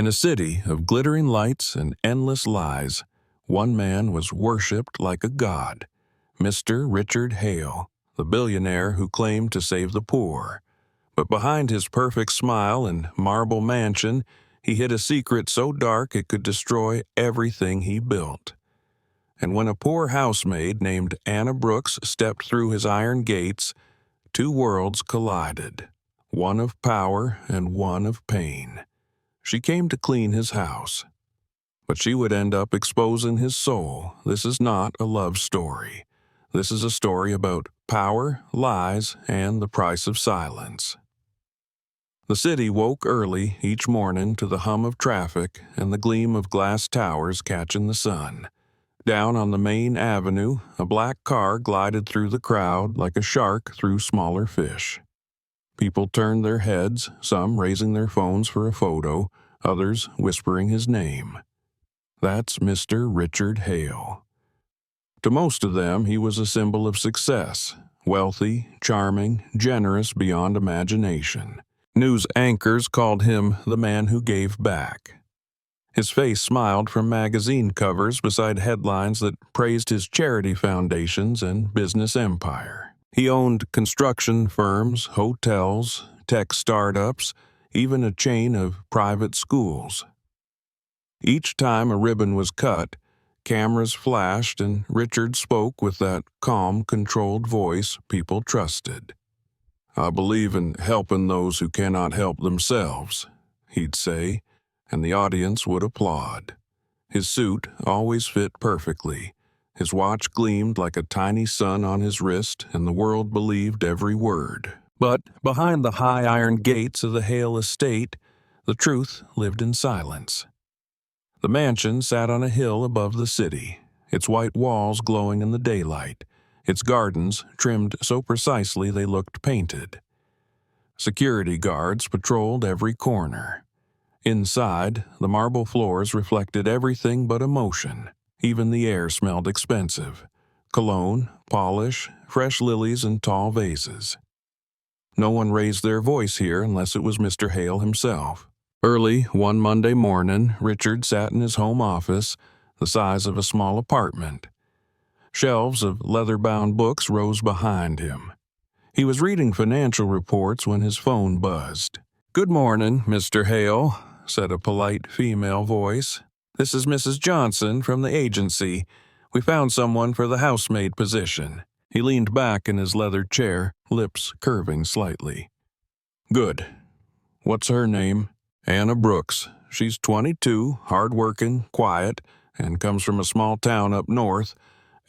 In a city of glittering lights and endless lies, one man was worshipped like a god, Mr. Richard Hale, the billionaire who claimed to save the poor. But behind his perfect smile and marble mansion, he hid a secret so dark it could destroy everything he built. And when a poor housemaid named Anna Brooks stepped through his iron gates, two worlds collided, one of power and one of pain. She came to clean his house, but she would end up exposing his soul. This is not a love story. This is a story about power, lies, and the price of silence. The city woke early each morning to the hum of traffic and the gleam of glass towers catching the sun. Down on the main avenue, a black car glided through the crowd like a shark through smaller fish. People turned their heads, some raising their phones for a photo, others whispering his name. That's Mr. Richard Hale. To most of them, he was a symbol of success, wealthy, charming, generous beyond imagination. News anchors called him the man who gave back. His face smiled from magazine covers beside headlines that praised his charity foundations and business empire. He owned construction firms, hotels, tech startups, even a chain of private schools. Each time a ribbon was cut, cameras flashed and Richard spoke with that calm, controlled voice people trusted. "I believe in helping those who cannot help themselves," he'd say, and the audience would applaud. His suit always fit perfectly. His watch gleamed like a tiny sun on his wrist, and the world believed every word. But behind the high iron gates of the Hale estate, the truth lived in silence. The mansion sat on a hill above the city, its white walls glowing in the daylight, its gardens trimmed so precisely they looked painted. Security guards patrolled every corner. Inside, the marble floors reflected everything but emotion. Even the air smelled expensive. Cologne, polish, fresh lilies, and tall vases. No one raised their voice here unless it was Mr. Hale himself. Early one Monday morning, Richard sat in his home office, the size of a small apartment. Shelves of leather-bound books rose behind him. He was reading financial reports when his phone buzzed. "Good morning, Mr. Hale," said a polite female voice. "This is Mrs. Johnson from the agency. We found someone for the housemaid position." He leaned back in his leather chair, lips curving slightly. "Good. What's her name?" "Anna Brooks. She's 22, hard-working, quiet, and comes from a small town up north.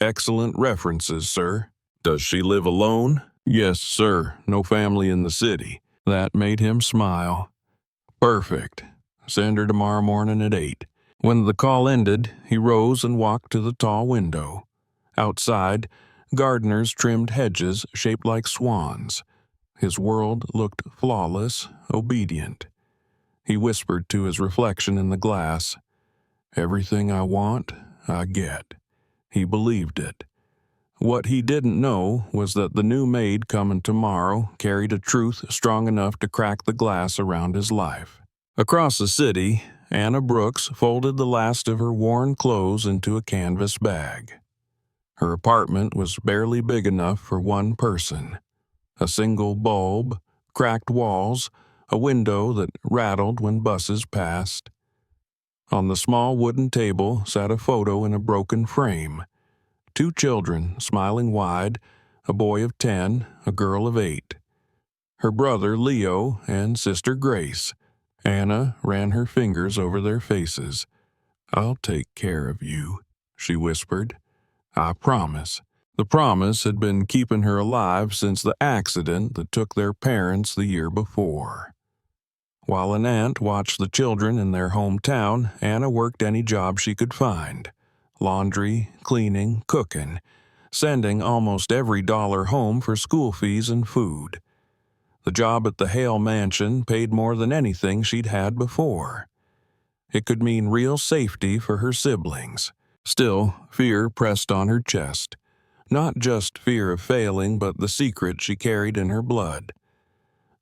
Excellent references, sir." "Does she live alone?" "Yes, sir. No family in the city." That made him smile. "Perfect. Send her tomorrow morning at 8. When the call ended, he rose and walked to the tall window. Outside, gardeners trimmed hedges shaped like swans. His world looked flawless, obedient. He whispered to his reflection in the glass, "Everything I want, I get." He believed it. What he didn't know was that the new maid coming tomorrow carried a truth strong enough to crack the glass around his life. Across the city, Anna Brooks folded the last of her worn clothes into a canvas bag. Her apartment was barely big enough for one person. A single bulb, cracked walls, a window that rattled when buses passed. On the small wooden table sat a photo in a broken frame. Two children, smiling wide, a boy of 10, a girl of 8. Her brother Leo and sister Grace. Anna ran her fingers over their faces. "I'll take care of you," she whispered. "I promise." The promise had been keeping her alive since the accident that took their parents the year before. While an aunt watched the children in their hometown, Anna worked any job she could find. Laundry, cleaning, cooking, sending almost every dollar home for school fees and food. The job at the Hale mansion paid more than anything she'd had before. It could mean real safety for her siblings. Still, fear pressed on her chest. Not just fear of failing, but the secret she carried in her blood.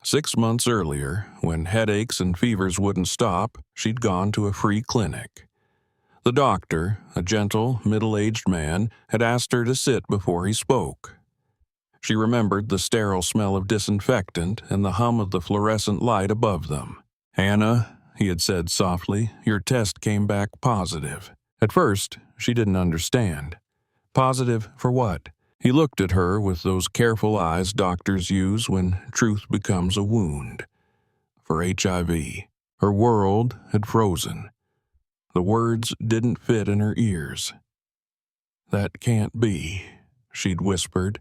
6 months earlier, when headaches and fevers wouldn't stop, she'd gone to a free clinic. The doctor, a gentle, middle-aged man, had asked her to sit before he spoke. She remembered the sterile smell of disinfectant and the hum of the fluorescent light above them. "Anna," he had said softly, "your test came back positive." At first, she didn't understand. Positive for what? He looked at her with those careful eyes doctors use when truth becomes a wound. For HIV. Her world had frozen. The words didn't fit in her ears. "That can't be," she'd whispered.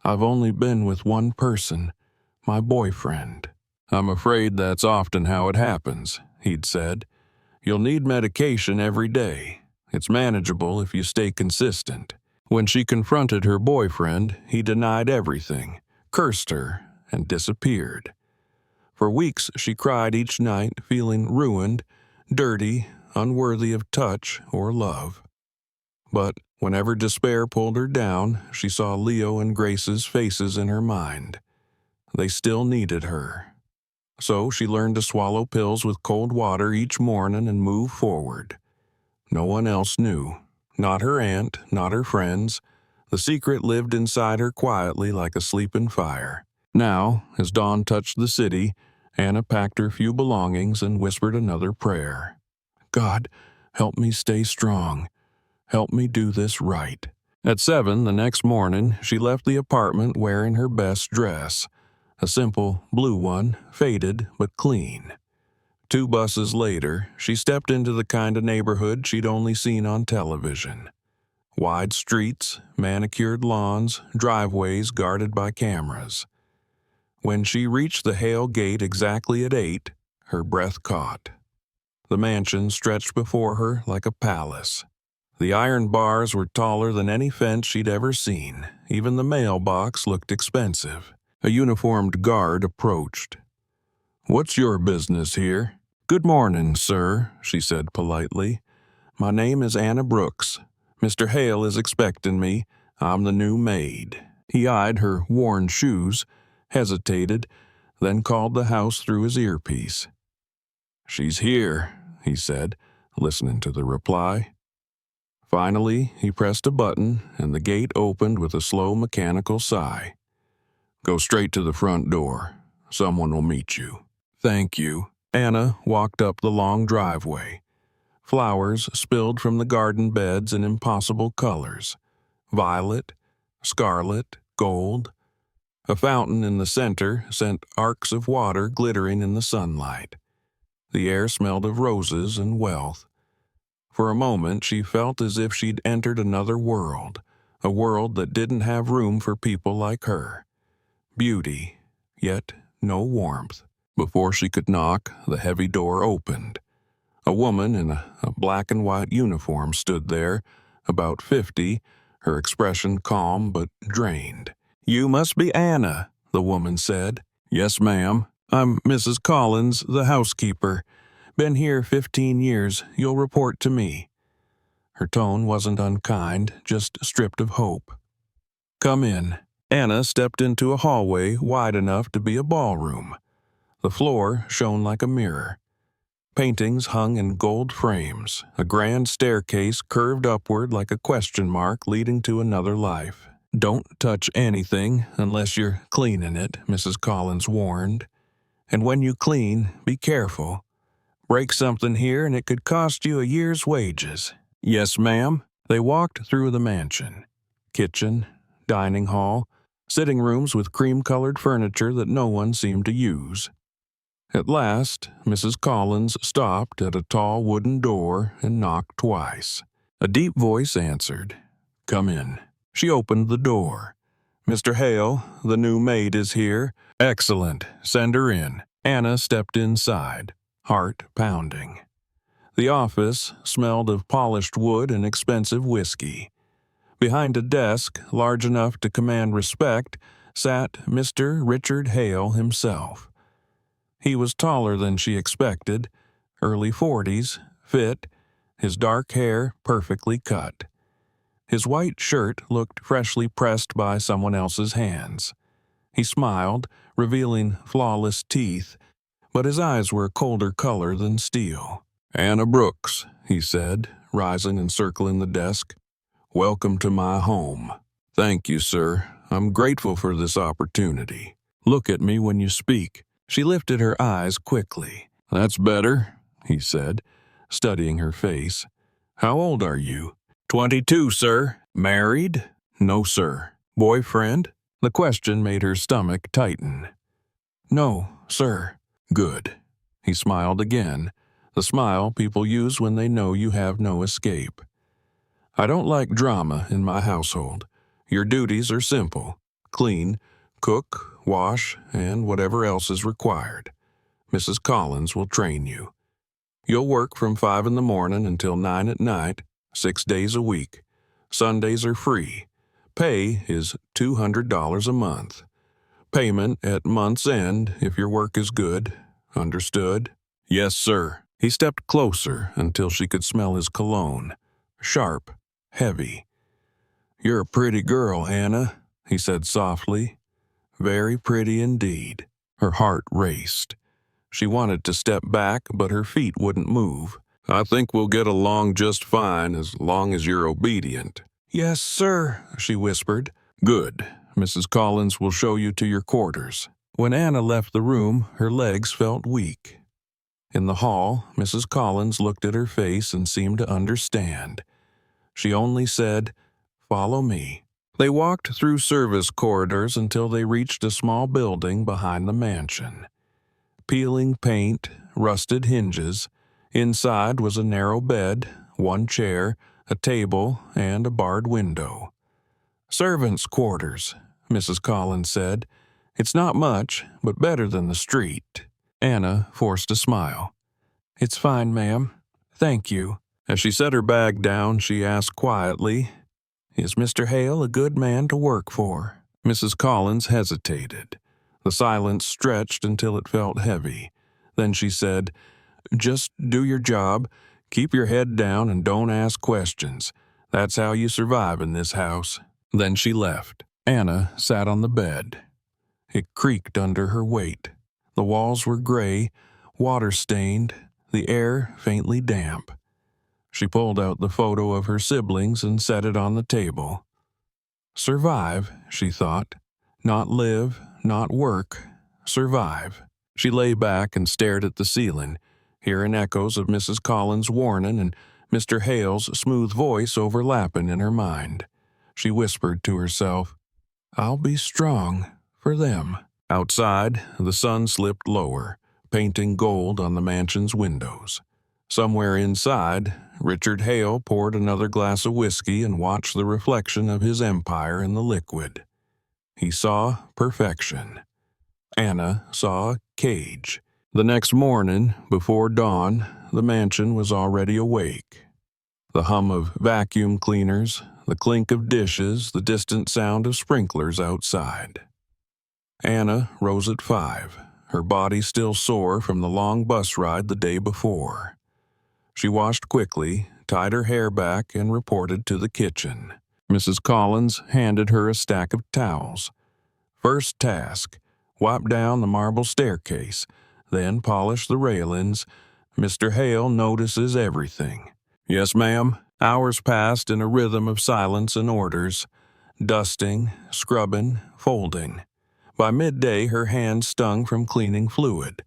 "I've only been with one person, my boyfriend." "I'm afraid that's often how it happens," he'd said. "You'll need medication every day. It's manageable if you stay consistent." When she confronted her boyfriend, he denied everything, cursed her, and disappeared. For weeks she cried each night, feeling ruined, dirty, unworthy of touch or love. But whenever despair pulled her down, she saw Leo and Grace's faces in her mind. They still needed her. So she learned to swallow pills with cold water each morning and move forward. No one else knew. Not her aunt, not her friends. The secret lived inside her quietly like a sleeping fire. Now, as dawn touched the city, Anna packed her few belongings and whispered another prayer. "God, help me stay strong. Help me do this right." At 7 the next morning, she left the apartment wearing her best dress, a simple blue one, faded but clean. 2 buses later, she stepped into the kind of neighborhood she'd only seen on television. Wide streets, manicured lawns, driveways guarded by cameras. When she reached the Hale gate exactly at 8, her breath caught. The mansion stretched before her like a palace. The iron bars were taller than any fence she'd ever seen. Even the mailbox looked expensive. A uniformed guard approached. "What's your business here?" "Good morning, sir," she said politely. "My name is Anna Brooks. Mr. Hale is expecting me. I'm the new maid." He eyed her worn shoes, hesitated, then called the house through his earpiece. "She's here," he said, listening to the reply. Finally, he pressed a button, and the gate opened with a slow mechanical sigh. "Go straight to the front door. Someone will meet you." "Thank you." Anna walked up the long driveway. Flowers spilled from the garden beds in impossible colors. Violet, scarlet, gold. A fountain in the center sent arcs of water glittering in the sunlight. The air smelled of roses and wealth. For a moment, she felt as if she'd entered another world, a world that didn't have room for people like her. Beauty, yet no warmth. Before she could knock, the heavy door opened. A woman in a black and white uniform stood there, about 50, her expression calm but drained. "You must be Anna," the woman said. "Yes, ma'am. I'm Mrs. Collins, the housekeeper. Been here 15 years. You'll report to me." Her tone wasn't unkind, just stripped of hope. "Come in." Anna stepped into a hallway wide enough to be a ballroom. The floor shone like a mirror. Paintings hung in gold frames. A grand staircase curved upward like a question mark leading to another life. "Don't touch anything unless you're cleaning it," Mrs. Collins warned. "And when you clean, be careful. Break something here and it could cost you a year's wages." "Yes, ma'am." They walked through the mansion. Kitchen, dining hall, sitting rooms with cream-colored furniture that no one seemed to use. At last, Mrs. Collins stopped at a tall wooden door and knocked twice. A deep voice answered, "Come in." She opened the door. "Mr. Hale, the new maid is here." "Excellent. Send her in." Anna stepped inside, heart pounding. The office smelled of polished wood and expensive whiskey. Behind a desk, large enough to command respect, sat Mr. Richard Hale himself. He was taller than she expected, early 40s, fit, his dark hair perfectly cut. His white shirt looked freshly pressed by someone else's hands. He smiled, revealing flawless teeth, but his eyes were a colder color than steel. "Anna Brooks," he said, rising and circling the desk. "Welcome to my home." "Thank you, sir. I'm grateful for this opportunity. Look at me when you speak." She lifted her eyes quickly. "That's better," he said, studying her face. "How old are you?" 22, sir." "Married?" "No, sir." "Boyfriend?" The question made her stomach tighten. "No, sir." "Good." He smiled again, the smile people use when they know you have no escape. "I don't like drama in my household. Your duties are simple. Clean, cook, wash, and whatever else is required. Mrs. Collins will train you. You'll work from 5 in the morning until 9 at night, 6 days a week. Sundays are free. Pay is $200 a month. Payment at month's end if your work is good. Understood?" "Yes, sir." He stepped closer until she could smell his cologne. Sharp, heavy. "You're a pretty girl, Anna," he said softly. "Very pretty indeed." Her heart raced. She wanted to step back, but her feet wouldn't move. "I think we'll get along just fine as long as you're obedient." "Yes, sir," she whispered. "Good. Mrs. Collins will show you to your quarters." When Anna left the room, her legs felt weak. In the hall, Mrs. Collins looked at her face and seemed to understand. She only said, "Follow me." They walked through service corridors until they reached a small building behind the mansion. Peeling paint, rusted hinges. Inside was a narrow bed, one chair, a table, and a barred window. "Servants' quarters," Mrs. Collins said. "It's not much, but better than the street." Anna forced a smile. "It's fine, ma'am. Thank you." As she set her bag down, she asked quietly, "Is Mr. Hale a good man to work for?" Mrs. Collins hesitated. The silence stretched until it felt heavy. Then she said, "Just do your job, keep your head down, and don't ask questions. That's how you survive in this house." Then she left. Anna sat on the bed. It creaked under her weight. The walls were gray, water-stained, the air faintly damp. She pulled out the photo of her siblings and set it on the table. Survive, she thought. Not live, not work. Survive. She lay back and stared at the ceiling, hearing echoes of Mrs. Collins' warning and Mr. Hale's smooth voice overlapping in her mind. She whispered to herself, "I'll be strong for them." Outside, the sun slipped lower, painting gold on the mansion's windows. Somewhere inside, Richard Hale poured another glass of whiskey and watched the reflection of his empire in the liquid. He saw perfection. Anna saw a cage. The next morning, before dawn, the mansion was already awake. The hum of vacuum cleaners, the clink of dishes, the distant sound of sprinklers outside. Anna rose at 5, her body still sore from the long bus ride the day before. She washed quickly, tied her hair back, and reported to the kitchen. Mrs. Collins handed her a stack of towels. First task, wipe down the marble staircase, then polish the railings. Mr. Hale notices everything. "Yes, ma'am." Hours passed in a rhythm of silence and orders. Dusting, scrubbing, folding. By midday, her hands stung from cleaning fluid.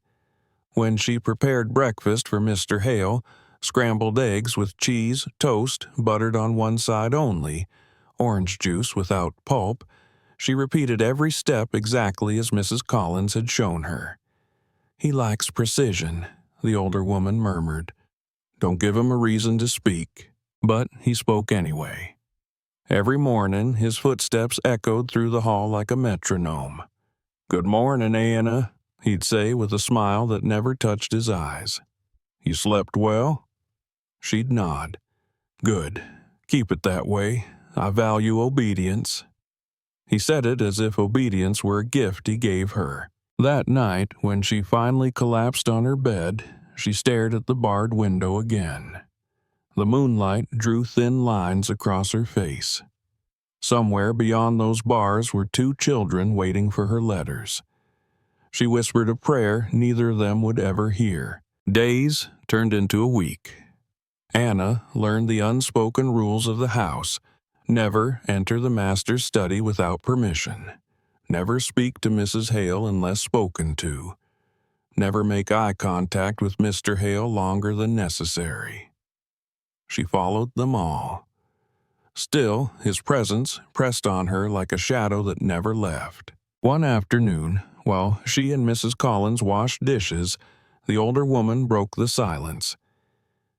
When she prepared breakfast for Mr. Hale, scrambled eggs with cheese, toast, buttered on one side only, orange juice without pulp, she repeated every step exactly as Mrs. Collins had shown her. "He likes precision," the older woman murmured. "Don't give him a reason to speak." But he spoke anyway. Every morning, his footsteps echoed through the hall like a metronome. "Good morning, Anna," he'd say with a smile that never touched his eyes. "You slept well?" She'd nod. "Good. Keep it that way. I value obedience." He said it as if obedience were a gift he gave her. That night, when she finally collapsed on her bed, she stared at the barred window again. The moonlight drew thin lines across her face. Somewhere beyond those bars were 2 children waiting for her letters. She whispered a prayer neither of them would ever hear. Days turned into a week. Anna learned the unspoken rules of the house. Never enter the master's study without permission. Never speak to Mrs. Hale unless spoken to. Never make eye contact with Mr. Hale longer than necessary. She followed them all. Still, his presence pressed on her like a shadow that never left. One afternoon, while she and Mrs. Collins washed dishes, the older woman broke the silence.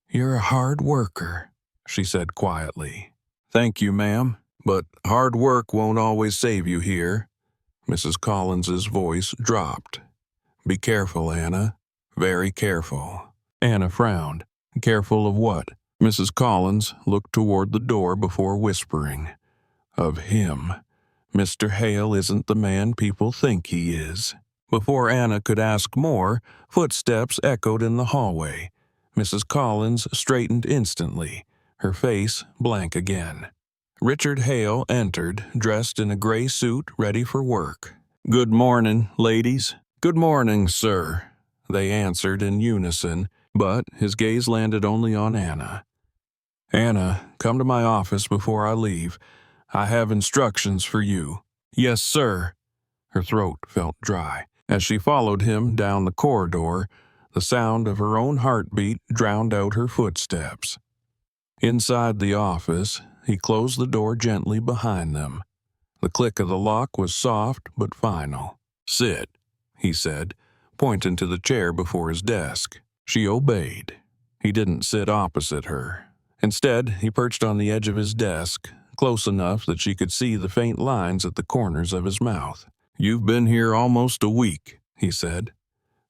"You're a hard worker," she said quietly. "Thank you, ma'am, but hard work won't always save you here." Mrs. Collins's voice dropped. "Be careful, Anna. Very careful." Anna frowned. "Careful of what?" Mrs. Collins looked toward the door before whispering. "Of him. Mr. Hale isn't the man people think he is." Before Anna could ask more, footsteps echoed in the hallway. Mrs. Collins straightened instantly, her face blank again. Richard Hale entered, dressed in a gray suit, ready for work. "Good morning, ladies." "Good morning, sir," they answered in unison, but his gaze landed only on Anna. "Anna, come to my office before I leave. I have instructions for you." "Yes, sir." Her throat felt dry. As she followed him down the corridor, the sound of her own heartbeat drowned out her footsteps. Inside the office, he closed the door gently behind them. The click of the lock was soft but final. "Sit," he said, pointing to the chair before his desk. She obeyed. He didn't sit opposite her. Instead, he perched on the edge of his desk, close enough that she could see the faint lines at the corners of his mouth. "You've been here almost a week," he said.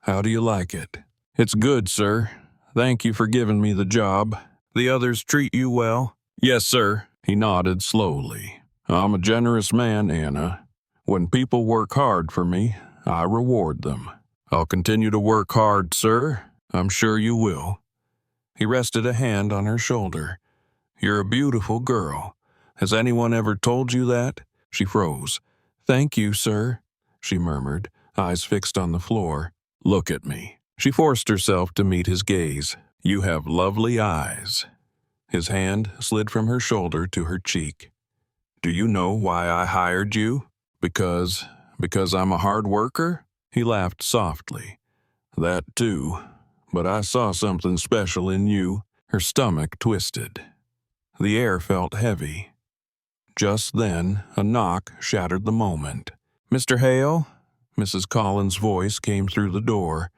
"How do you like it?" "It's good, sir. Thank you for giving me the job. The others treat you well?" "Yes, sir." He nodded slowly. "I'm a generous man, Anna. When people work hard for me, I reward them." "I'll continue to work hard, sir. I'm sure you will." He rested a hand on her shoulder. "You're a beautiful girl. Has anyone ever told you that?" She froze. "Thank you, sir," she murmured, eyes fixed on the floor. "Look at me." She forced herself to meet his gaze. "You have lovely eyes." His hand slid from her shoulder to her cheek. "Do you know why I hired you? Because I'm a hard worker?" He laughed softly. "That too. But I saw something special in you." Her stomach twisted. The air felt heavy. Just then, a knock shattered the moment. "Mr. Hale?" Mrs. Collins' voice came through the door.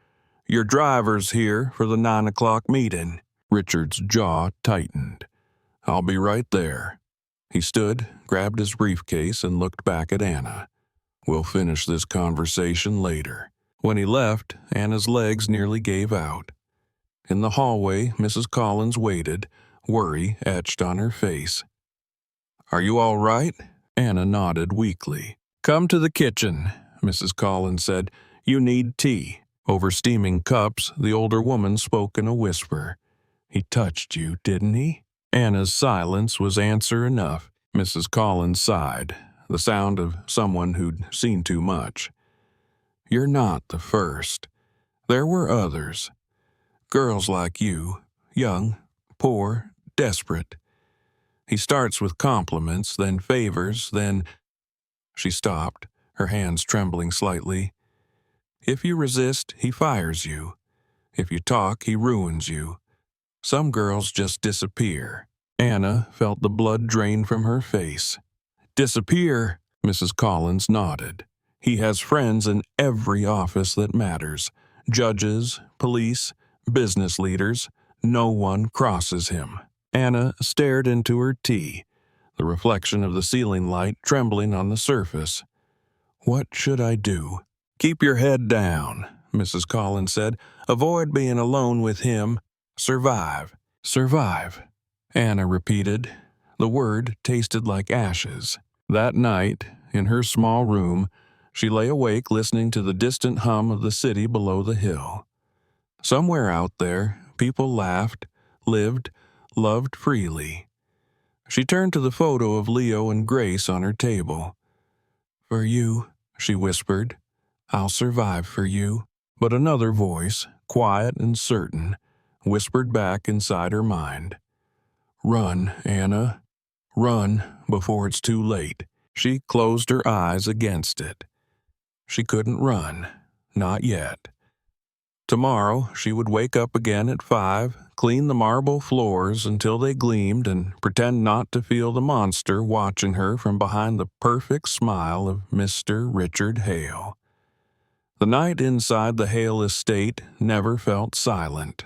"Your driver's here for the 9 o'clock meeting." Richard's jaw tightened. "I'll be right there." He stood, grabbed his briefcase, and looked back at Anna. "We'll finish this conversation later." When he left, Anna's legs nearly gave out. In the hallway, Mrs. Collins waited, worry etched on her face. "Are you all right?" Anna nodded weakly. "Come to the kitchen," Mrs. Collins said. "You need tea." Over steaming cups, the older woman spoke in a whisper. "He touched you, didn't he?" Anna's silence was answer enough. Mrs. Collins sighed, the sound of someone who'd seen too much. "You're not the first. There were others. Girls like you, young, poor, desperate. He starts with compliments, then favors, then—" She stopped, her hands trembling slightly. "If you resist, he fires you. If you talk, he ruins you. Some girls just disappear." Anna felt the blood drain from her face. "Disappear?" Mrs. Collins nodded. "He has friends in every office that matters. Judges, police, business leaders. No one crosses him." Anna stared into her tea, the reflection of the ceiling light trembling on the surface. "What should I do?" "Keep your head down," Mrs. Collins said. "Avoid being alone with him. Survive." "Survive," Anna repeated. The word tasted like ashes. That night, in her small room, she lay awake listening to the distant hum of the city below the hill. Somewhere out there, people laughed, lived, loved freely. She turned to the photo of Leo and Grace on her table. "For you," she whispered. "I'll survive for you." But another voice, quiet and certain, whispered back inside her mind. "Run, Anna. Run before it's too late." She closed her eyes against it. She couldn't run. Not yet. Tomorrow she would wake up again at 5, clean the marble floors until they gleamed, and pretend not to feel the monster watching her from behind the perfect smile of Mr. Richard Hale. The night inside the Hale estate never felt silent.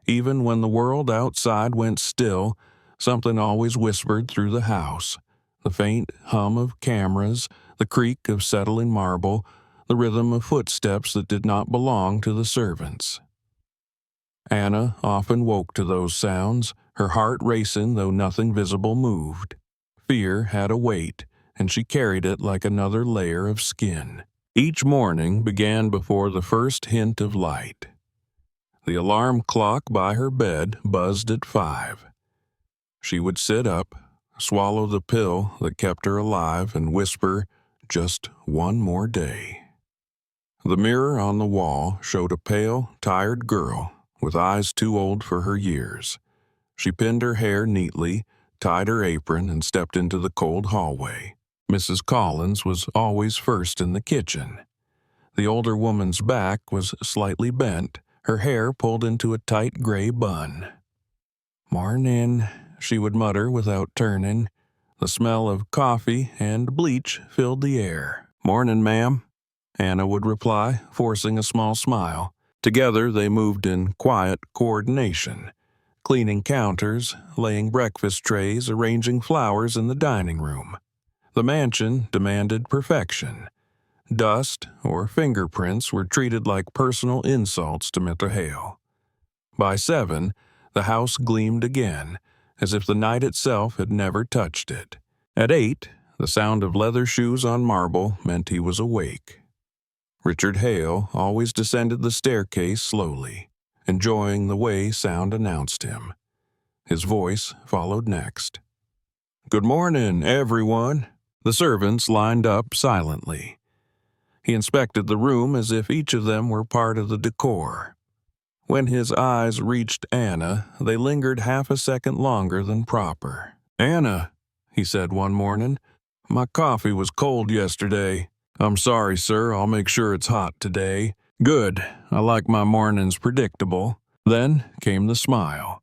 Even when the world outside went still, something always whispered through the house. The faint hum of cameras, the creak of settling marble, the rhythm of footsteps that did not belong to the servants. Anna often woke to those sounds, her heart racing though nothing visible moved. Fear had a weight, and she carried it like another layer of skin. Each morning began before the first hint of light. The alarm clock by her bed buzzed at 5. She would sit up, swallow the pill that kept her alive, and whisper, "Just one more day." The mirror on the wall showed a pale, tired girl with eyes too old for her years. She pinned her hair neatly, tied her apron, and stepped into the cold hallway. Mrs. Collins was always first in the kitchen. The older woman's back was slightly bent, her hair pulled into a tight gray bun. "Mornin'," she would mutter without turning. The smell of coffee and bleach filled the air. "Mornin', ma'am," Anna would reply, forcing a small smile. Together they moved in quiet coordination, cleaning counters, laying breakfast trays, arranging flowers in the dining room. The mansion demanded perfection. Dust or fingerprints were treated like personal insults to Mr. Hale. By 7, the house gleamed again, as if the night itself had never touched it. At 8, the sound of leather shoes on marble meant he was awake. Richard Hale always descended the staircase slowly, enjoying the way sound announced him. His voice followed next. "Good morning, everyone." The servants lined up silently. He inspected the room as if each of them were part of the decor. When his eyes reached Anna, they lingered half a second longer than proper. "Anna," he said one morning, "my coffee was cold yesterday." "I'm sorry, sir. I'll make sure it's hot today." "Good. I like my mornings predictable." Then came the smile.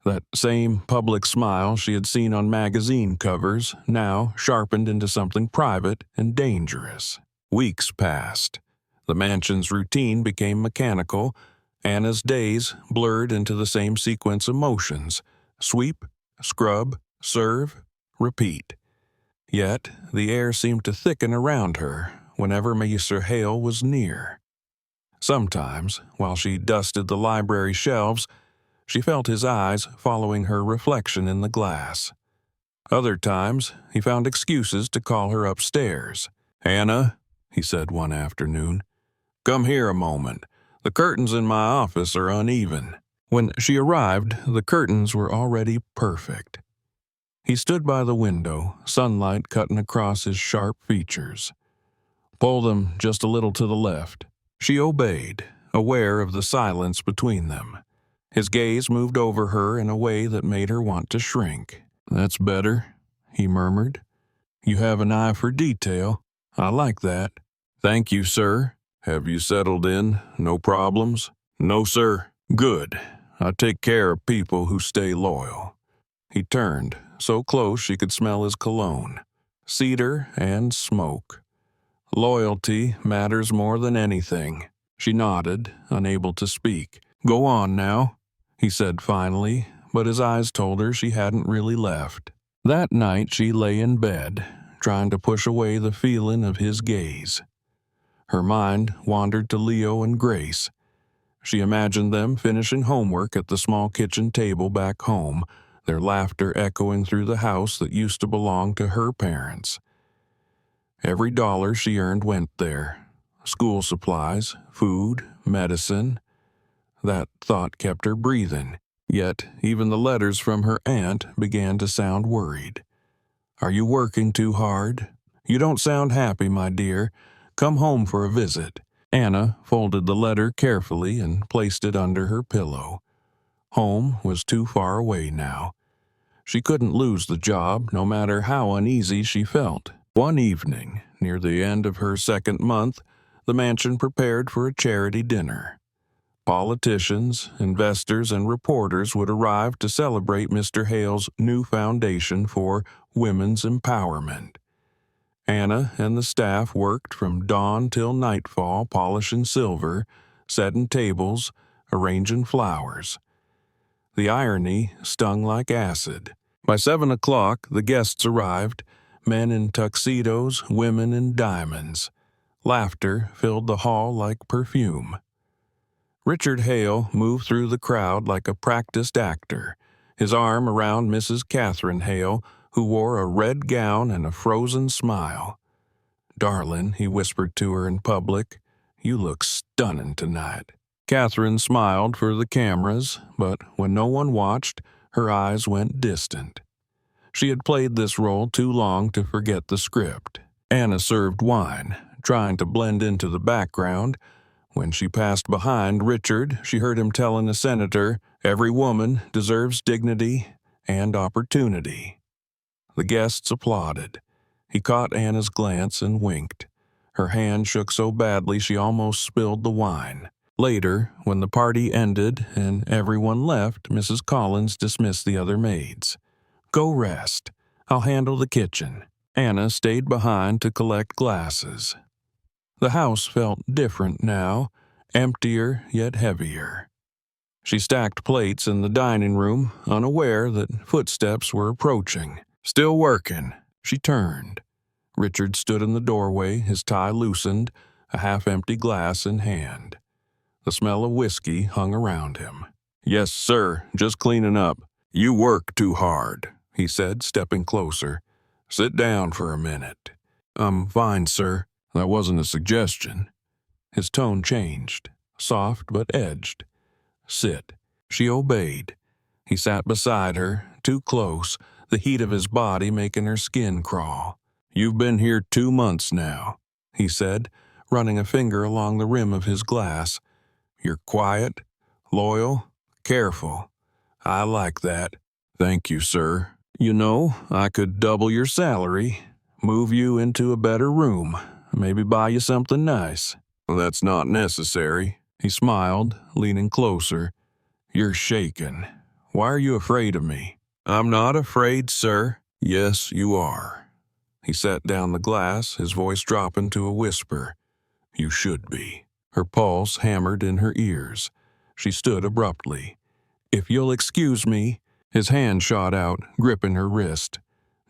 That same public smile she had seen on magazine covers, now sharpened into something private and dangerous. Weeks passed. The mansion's routine became mechanical. Anna's days blurred into the same sequence of motions: sweep, scrub, serve, repeat. Yet the air seemed to thicken around her whenever Mr. Hale was near. Sometimes, while she dusted the library shelves, she felt his eyes following her reflection in the glass. Other times, he found excuses to call her upstairs. "Anna," he said one afternoon, "come here a moment. The curtains in my office are uneven." When she arrived, the curtains were already perfect. He stood by the window, sunlight cutting across his sharp features. "Pull them just a little to the left." She obeyed, aware of the silence between them. His gaze moved over her in a way that made her want to shrink. "That's better," he murmured. "You have an eye for detail. I like that." "Thank you, sir. Have you settled in? No problems?" "No, sir." "Good. I take care of people who stay loyal." He turned, so close she could smell his cologne. Cedar and smoke. "Loyalty matters more than anything." She nodded, unable to speak. "Go on now," he said finally, but his eyes told her she hadn't really left. That night she lay in bed, trying to push away the feeling of his gaze. Her mind wandered to Leo and Grace. She imagined them finishing homework at the small kitchen table back home, their laughter echoing through the house that used to belong to her parents. Every dollar she earned went there. School supplies, food, medicine. That thought kept her breathing. Yet even the letters from her aunt began to sound worried. "Are you working too hard? You don't sound happy, my dear. Come home for a visit." Anna folded the letter carefully and placed it under her pillow. Home was too far away now. She couldn't lose the job, no matter how uneasy she felt. One evening, near the end of her second month, the mansion prepared for a charity dinner. Politicians, investors, and reporters would arrive to celebrate Mr. Hale's new foundation for women's empowerment. Anna and the staff worked from dawn till nightfall polishing silver, setting tables, arranging flowers. The irony stung like acid. By 7 o'clock, the guests arrived, men in tuxedos, women in diamonds. Laughter filled the hall like perfume. Richard Hale moved through the crowd like a practiced actor, his arm around Mrs. Catherine Hale, who wore a red gown and a frozen smile. "Darling," he whispered to her in public, "you look stunning tonight." Catherine smiled for the cameras, but when no one watched, her eyes went distant. She had played this role too long to forget the script. Anna served wine, trying to blend into the background. When she passed behind Richard, she heard him telling a senator, "Every woman deserves dignity and opportunity." The guests applauded. He caught Anna's glance and winked. Her hand shook so badly she almost spilled the wine. Later, when the party ended and everyone left, Mrs. Collins dismissed the other maids. "Go rest. I'll handle the kitchen." Anna stayed behind to collect glasses. The house felt different now, emptier yet heavier. She stacked plates in the dining room, unaware that footsteps were approaching. "Still working." She turned. Richard stood in the doorway, his tie loosened, a half-empty glass in hand. The smell of whiskey hung around him. "Yes, sir, just cleaning up. You work too hard," he said, stepping closer. "Sit down for a minute." "I'm fine, sir." "That wasn't a suggestion." His tone changed, soft but edged. "Sit." She obeyed. He sat beside her, too close, the heat of his body making her skin crawl. "You've been here 2 months now," he said, running a finger along the rim of his glass. "You're quiet, loyal, careful. I like that." "Thank you, sir. You know, I could double your salary, move you into a better room, maybe buy you something nice." "That's not necessary." He smiled, leaning closer. "You're shaking. Why are you afraid of me?" "I'm not afraid, sir." "Yes, you are." He set down the glass, his voice dropping to a whisper. "You should be." Her pulse hammered in her ears. She stood abruptly. "If you'll excuse me." His hand shot out, gripping her wrist.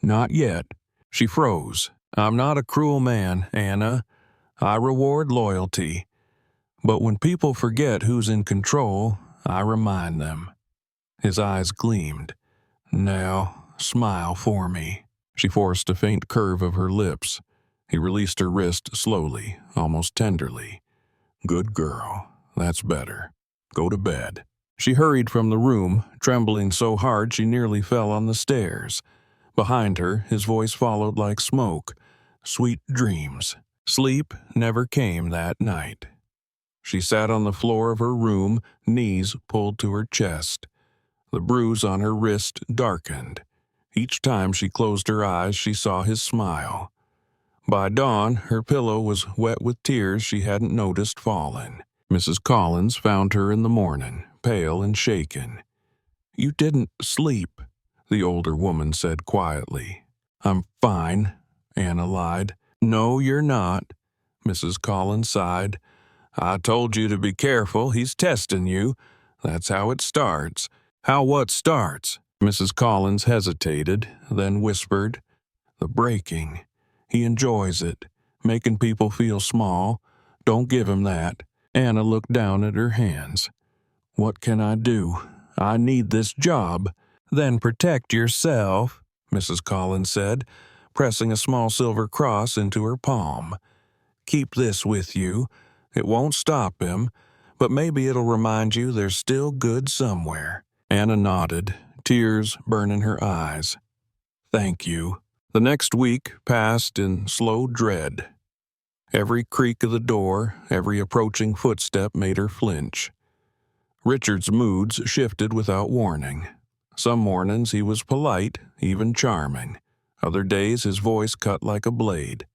"Not yet." She froze. "I'm not a cruel man, Anna. I reward loyalty. But when people forget who's in control, I remind them." His eyes gleamed. "Now, smile for me." She forced a faint curve of her lips. He released her wrist slowly, almost tenderly. "Good girl. That's better. Go to bed." She hurried from the room, trembling so hard she nearly fell on the stairs. Behind her, his voice followed like smoke. "Sweet dreams." Sleep never came that night. She sat on the floor of her room, knees pulled to her chest. The bruise on her wrist darkened. Each time she closed her eyes, she saw his smile. By dawn, her pillow was wet with tears she hadn't noticed falling. Mrs. Collins found her in the morning, pale and shaken. "You didn't sleep," the older woman said quietly. "I'm fine," Anna lied. "No, you're not," Mrs. Collins sighed. "I told you to be careful. He's testing you. That's how it starts." "How what starts?" Mrs. Collins hesitated, then whispered. "The breaking. He enjoys it, making people feel small. Don't give him that." Anna looked down at her hands. "What can I do? I need this job." "Then protect yourself," Mrs. Collins said, pressing a small silver cross into her palm. "Keep this with you. It won't stop him, but maybe it'll remind you there's still good somewhere." Anna nodded, tears burning her eyes. Thank you. The next week passed in slow dread. Every creak of the door, every approaching footstep made her flinch. Richard's moods shifted without warning. Some mornings he was polite, even charming. Other days his voice cut like a blade.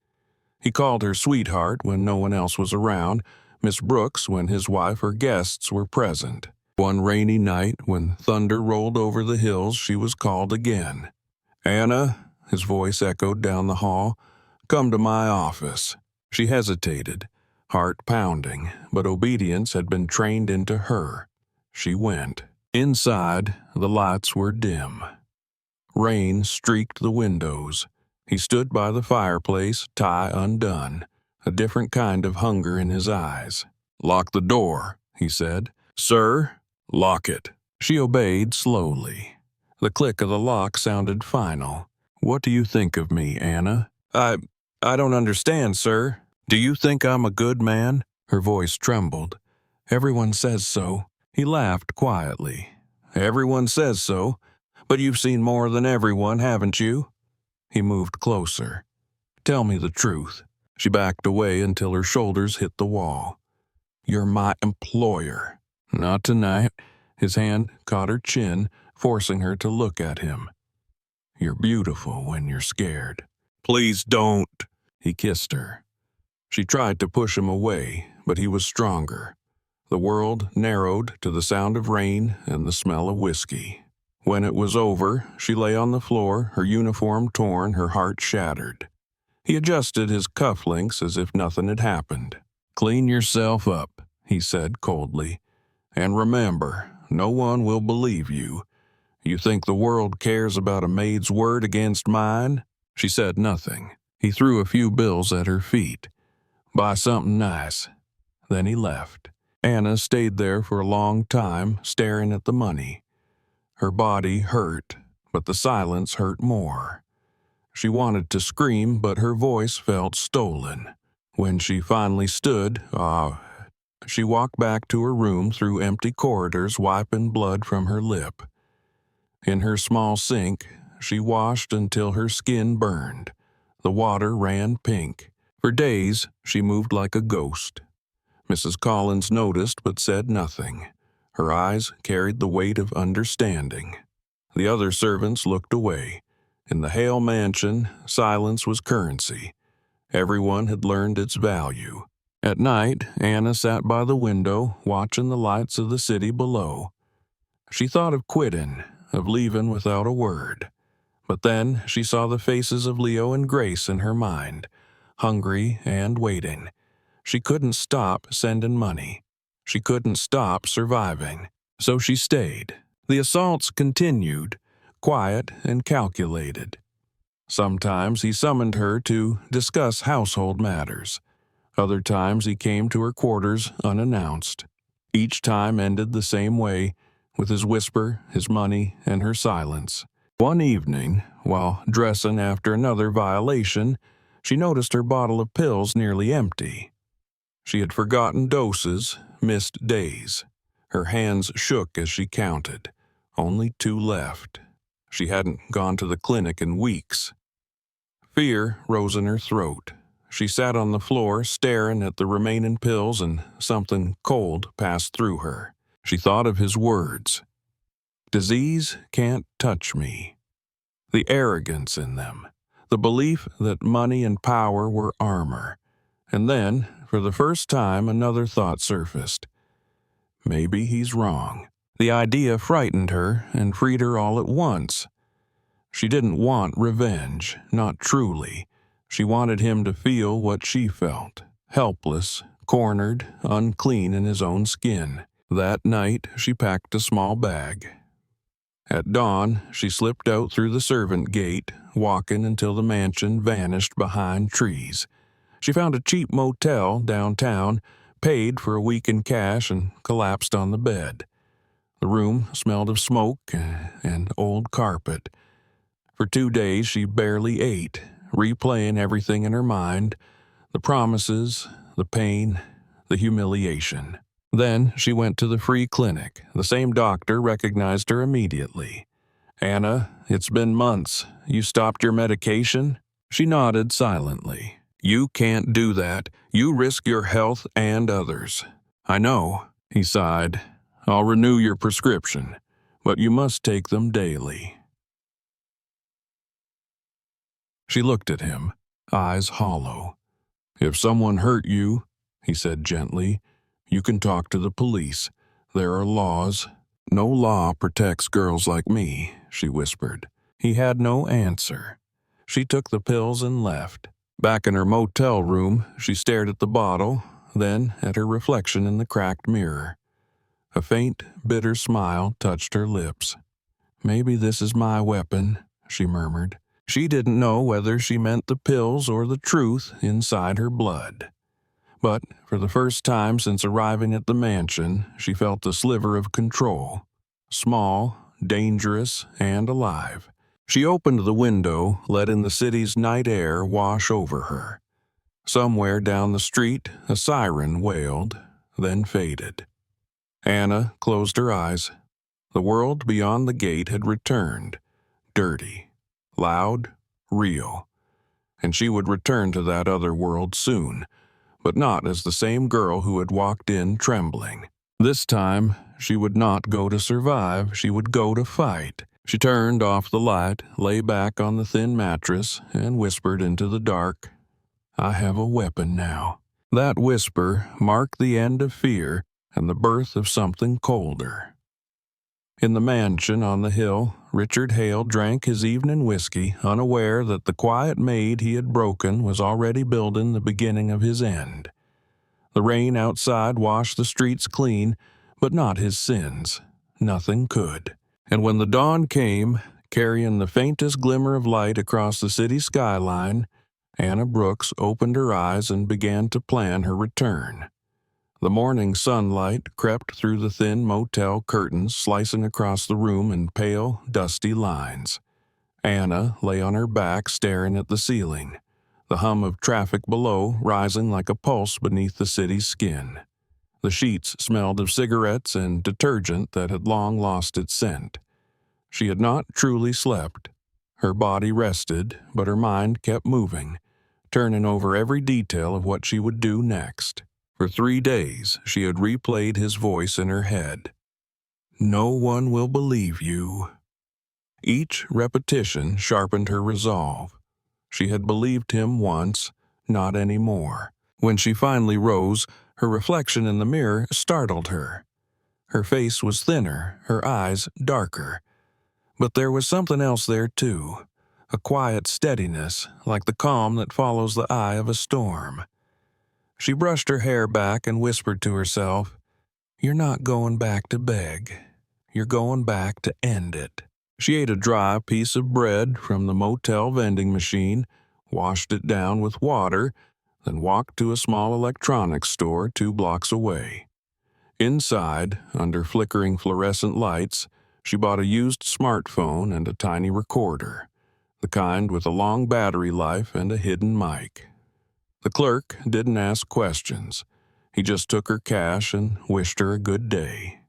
He called her sweetheart when no one else was around, Miss Brooks when his wife or guests were present. One rainy night, when thunder rolled over the hills, she was called again. "Anna," his voice echoed down the hall, "come to my office." She hesitated, heart pounding, but obedience had been trained into her. She went. Inside, the lights were dim. Rain streaked the windows. He stood by the fireplace, tie undone, a different kind of hunger in his eyes. "Lock the door," he said. "Sir?" "Lock it." She obeyed slowly. The click of the lock sounded final. "What do you think of me, Anna?" I don't understand, sir. Do you think I'm a good man?" Her voice trembled. "Everyone says so." He laughed quietly. "Everyone says so, but you've seen more than everyone, haven't you?" He moved closer. "Tell me the truth." She backed away until her shoulders hit the wall. "You're my employer." "Not tonight." His hand caught her chin, forcing her to look at him. "You're beautiful when you're scared." "Please don't." He kissed her. She tried to push him away, but he was stronger. The world narrowed to the sound of rain and the smell of whiskey. When it was over, she lay on the floor, her uniform torn, her heart shattered. He adjusted his cufflinks as if nothing had happened. "Clean yourself up," he said coldly. "And remember, no one will believe you. You think the world cares about a maid's word against mine?" She said nothing. He threw a few bills at her feet. "Buy something nice." Then he left. Anna stayed there for a long time, staring at the money. Her body hurt, but the silence hurt more. She wanted to scream, but her voice felt stolen. When she finally stood, she walked back to her room through empty corridors, wiping blood from her lip. In her small sink, she washed until her skin burned. The water ran pink. For days, she moved like a ghost. Mrs. Collins noticed but said nothing. Her eyes carried the weight of understanding. The other servants looked away. In the Hale mansion, silence was currency. Everyone had learned its value. At night, Anna sat by the window, watching the lights of the city below. She thought of quitting, of leaving without a word. But then she saw the faces of Leo and Grace in her mind, hungry and waiting. She couldn't stop sending money. She couldn't stop surviving. So she stayed. The assaults continued, quiet and calculated. Sometimes he summoned her to discuss household matters. Other times he came to her quarters unannounced. Each time ended the same way, with his whisper, his money, and her silence. One evening, while dressing after another violation, she noticed her bottle of pills nearly empty. She had forgotten doses, missed days. Her hands shook as she counted. Only 2 left. She hadn't gone to the clinic in weeks. Fear rose in her throat. She sat on the floor, staring at the remaining pills, and something cold passed through her. She thought of his words. "Disease can't touch me." The arrogance in them. The belief that money and power were armor. And then, for the first time, another thought surfaced. Maybe he's wrong. The idea frightened her and freed her all at once. She didn't want revenge, not truly. She wanted him to feel what she felt, helpless, cornered, unclean in his own skin. That night, she packed a small bag. At dawn, she slipped out through the servant gate, walking until the mansion vanished behind trees. She found a cheap motel downtown, paid for a week in cash, and collapsed on the bed. The room smelled of smoke and old carpet. For 2 days she barely ate, replaying everything in her mind, the promises, the pain, the humiliation. Then she went to the free clinic. The same doctor recognized her immediately. "Anna, it's been months. You stopped your medication?" She nodded silently. "You can't do that. You risk your health and others." "I know," he sighed. "I'll renew your prescription, but you must take them daily." She looked at him, eyes hollow. "If someone hurt you," he said gently, "you can talk to the police. There are laws." "No law protects girls like me," she whispered. He had no answer. She took the pills and left. Back in her motel room, she stared at the bottle, then at her reflection in the cracked mirror. A faint, bitter smile touched her lips. "Maybe this is my weapon," she murmured. She didn't know whether she meant the pills or the truth inside her blood. But for the first time since arriving at the mansion, she felt a sliver of control. Small, dangerous, and alive. She opened the window, letting the city's night air wash over her. Somewhere down the street, a siren wailed, then faded. Anna closed her eyes. The world beyond the gate had returned, dirty, loud, real. And she would return to that other world soon, but not as the same girl who had walked in trembling. This time, she would not go to survive, she would go to fight. She turned off the light, lay back on the thin mattress, and whispered into the dark, "I have a weapon now." That whisper marked the end of fear and the birth of something colder. In the mansion on the hill, Richard Hale drank his evening whiskey, unaware that the quiet maid he had broken was already building the beginning of his end. The rain outside washed the streets clean, but not his sins. Nothing could. And when the dawn came, carrying the faintest glimmer of light across the city skyline, Anna Brooks opened her eyes and began to plan her return. The morning sunlight crept through the thin motel curtains, slicing across the room in pale, dusty lines. Anna lay on her back staring at the ceiling, the hum of traffic below rising like a pulse beneath the city's skin. The sheets smelled of cigarettes and detergent that had long lost its scent. She had not truly slept. Her body rested, but her mind kept moving, turning over every detail of what she would do next. For 3 days, she had replayed his voice in her head. "No one will believe you." Each repetition sharpened her resolve. She had believed him once, not anymore. When she finally rose, her reflection in the mirror startled her. Her face was thinner, her eyes darker. But there was something else there too, a quiet steadiness, like the calm that follows the eye of a storm. She brushed her hair back and whispered to herself, "You're not going back to beg. You're going back to end it." She ate a dry piece of bread from the motel vending machine, washed it down with water, then walked to a small electronics store 2 blocks away. Inside, under flickering fluorescent lights, she bought a used smartphone and a tiny recorder, the kind with a long battery life and a hidden mic. The clerk didn't ask questions. He just took her cash and wished her a good day.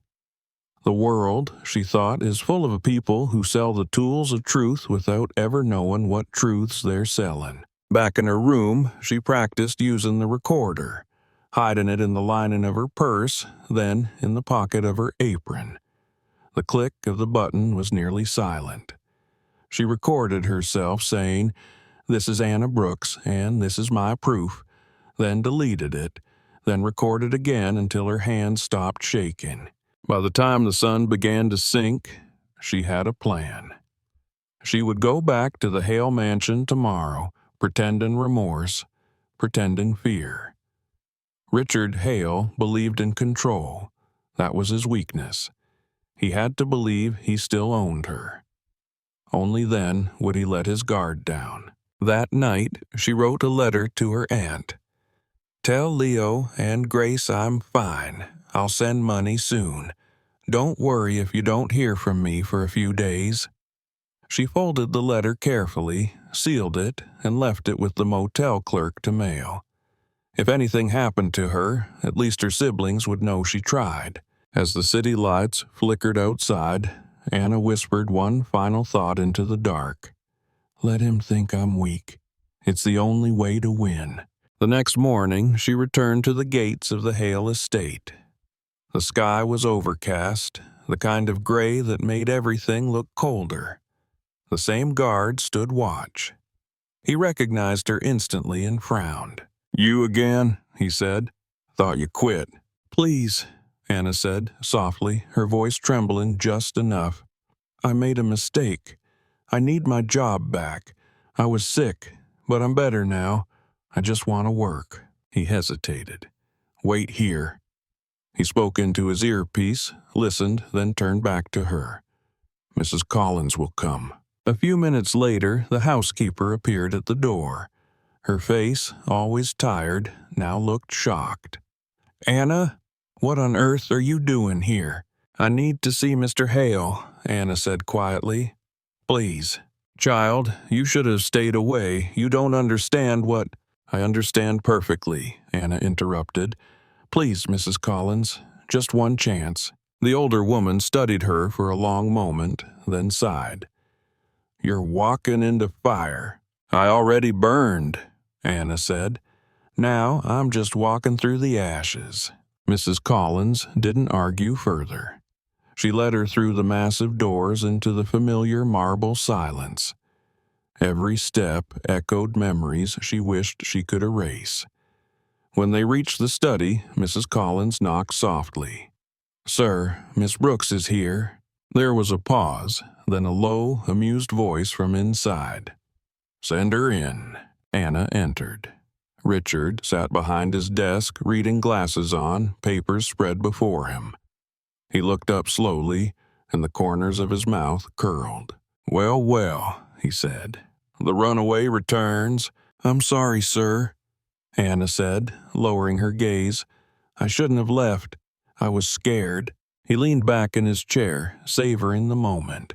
The world, she thought, is full of people who sell the tools of truth without ever knowing what truths they're selling. Back in her room, she practiced using the recorder, hiding it in the lining of her purse, then in the pocket of her apron. The click of the button was nearly silent. She recorded herself saying, "This is Anna Brooks, and this is my proof," then deleted it, then recorded again until her hands stopped shaking. By the time the sun began to sink, she had a plan. She would go back to the Hale mansion tomorrow, pretending remorse, pretending fear. Richard Hale believed in control. That was his weakness. He had to believe he still owned her. Only then would he let his guard down. That night, she wrote a letter to her aunt. "Tell Leo and Grace I'm fine. I'll send money soon. Don't worry if you don't hear from me for a few days." She folded the letter carefully, sealed it, and left it with the motel clerk to mail. If anything happened to her, at least her siblings would know she tried. As the city lights flickered outside, Anna whispered one final thought into the dark. Let him think I'm weak. It's the only way to win. The next morning, she returned to the gates of the Hale estate. The sky was overcast, the kind of gray that made everything look colder. The same guard stood watch. He recognized her instantly and frowned. You again, he said. Thought you quit. Please, Anna said softly, her voice trembling just enough. I made a mistake. I need my job back. I was sick, but I'm better now. I just want to work. He hesitated. Wait here. He spoke into his earpiece, listened, then turned back to her. Mrs. Collins will come. A few minutes later, the housekeeper appeared at the door. Her face, always tired, now looked shocked. Anna, what on earth are you doing here? I need to see Mr. Hale, Anna said quietly. Please. Child, you should have stayed away. You don't understand what... I understand perfectly, Anna interrupted. Please, Mrs. Collins, just one chance. The older woman studied her for a long moment, then sighed. You're walking into fire. I already burned, Anna said. Now I'm just walking through the ashes. Mrs. Collins didn't argue further. She led her through the massive doors into the familiar marble silence. Every step echoed memories she wished she could erase. When they reached the study, Mrs. Collins knocked softly. Sir, Miss Brooks is here. There was a pause, then a low, amused voice from inside. Send her in. Anna entered. Richard sat behind his desk, reading, glasses on, papers spread before him. He looked up slowly, and the corners of his mouth curled. Well, well, he said. The runaway returns. I'm sorry, sir, Anna said, lowering her gaze. I shouldn't have left. I was scared. He leaned back in his chair, savoring the moment.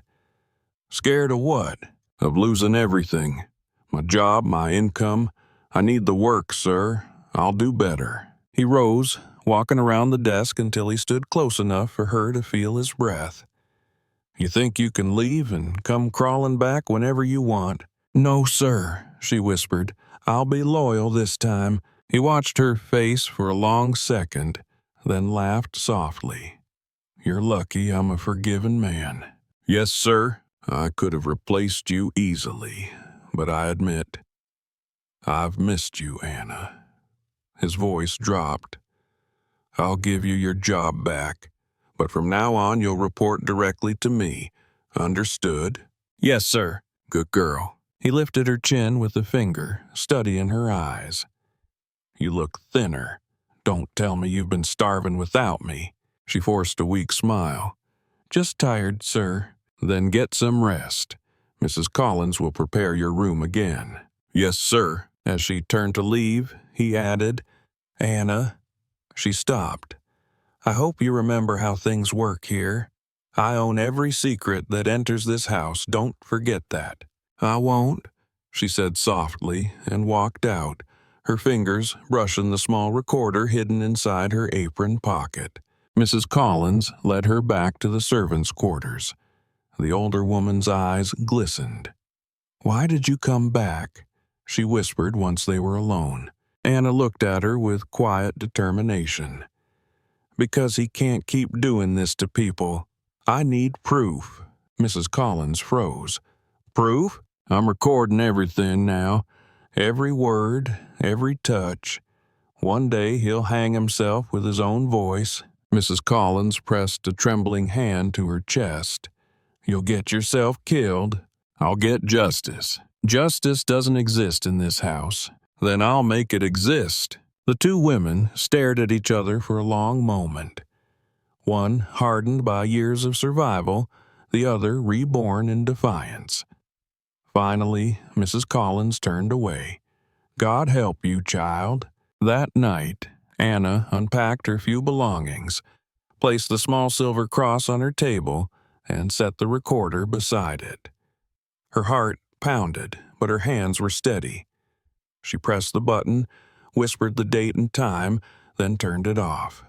Scared of what? Of losing everything. My job, my income. I need the work, sir. I'll do better. He rose, walking around the desk until he stood close enough for her to feel his breath. You think you can leave and come crawling back whenever you want? No, sir, she whispered. I'll be loyal this time. He watched her face for a long second, then laughed softly. You're lucky I'm a forgiven man. Yes, sir, I could have replaced you easily, but I admit, I've missed you, Anna. His voice dropped. I'll give you your job back, but from now on you'll report directly to me. Understood? Yes, sir. Good girl. He lifted her chin with a finger, studying her eyes. You look thinner. Don't tell me you've been starving without me. She forced a weak smile. Just tired, sir. Then get some rest. Mrs. Collins will prepare your room again. Yes, sir. As she turned to leave, he added, Anna. She stopped. I hope you remember how things work here. I own every secret that enters this house. Don't forget that. I won't, she said softly and walked out, her fingers brushing the small recorder hidden inside her apron pocket. Mrs. Collins led her back to the servants' quarters. The older woman's eyes glistened. Why did you come back? She whispered once they were alone. Anna looked at her with quiet determination. Because he can't keep doing this to people. I need proof. Mrs. Collins froze. Proof? I'm recording everything now. Every word, every touch. One day he'll hang himself with his own voice. Mrs. Collins pressed a trembling hand to her chest. You'll get yourself killed. I'll get justice. Justice doesn't exist in this house. Then I'll make it exist. The two women stared at each other for a long moment. One hardened by years of survival, the other reborn in defiance. Finally, Mrs. Collins turned away. God help you, child. That night, Anna unpacked her few belongings, placed the small silver cross on her table, and set the recorder beside it. Her heart pounded, but her hands were steady. She pressed the button, whispered the date and time, then turned it off.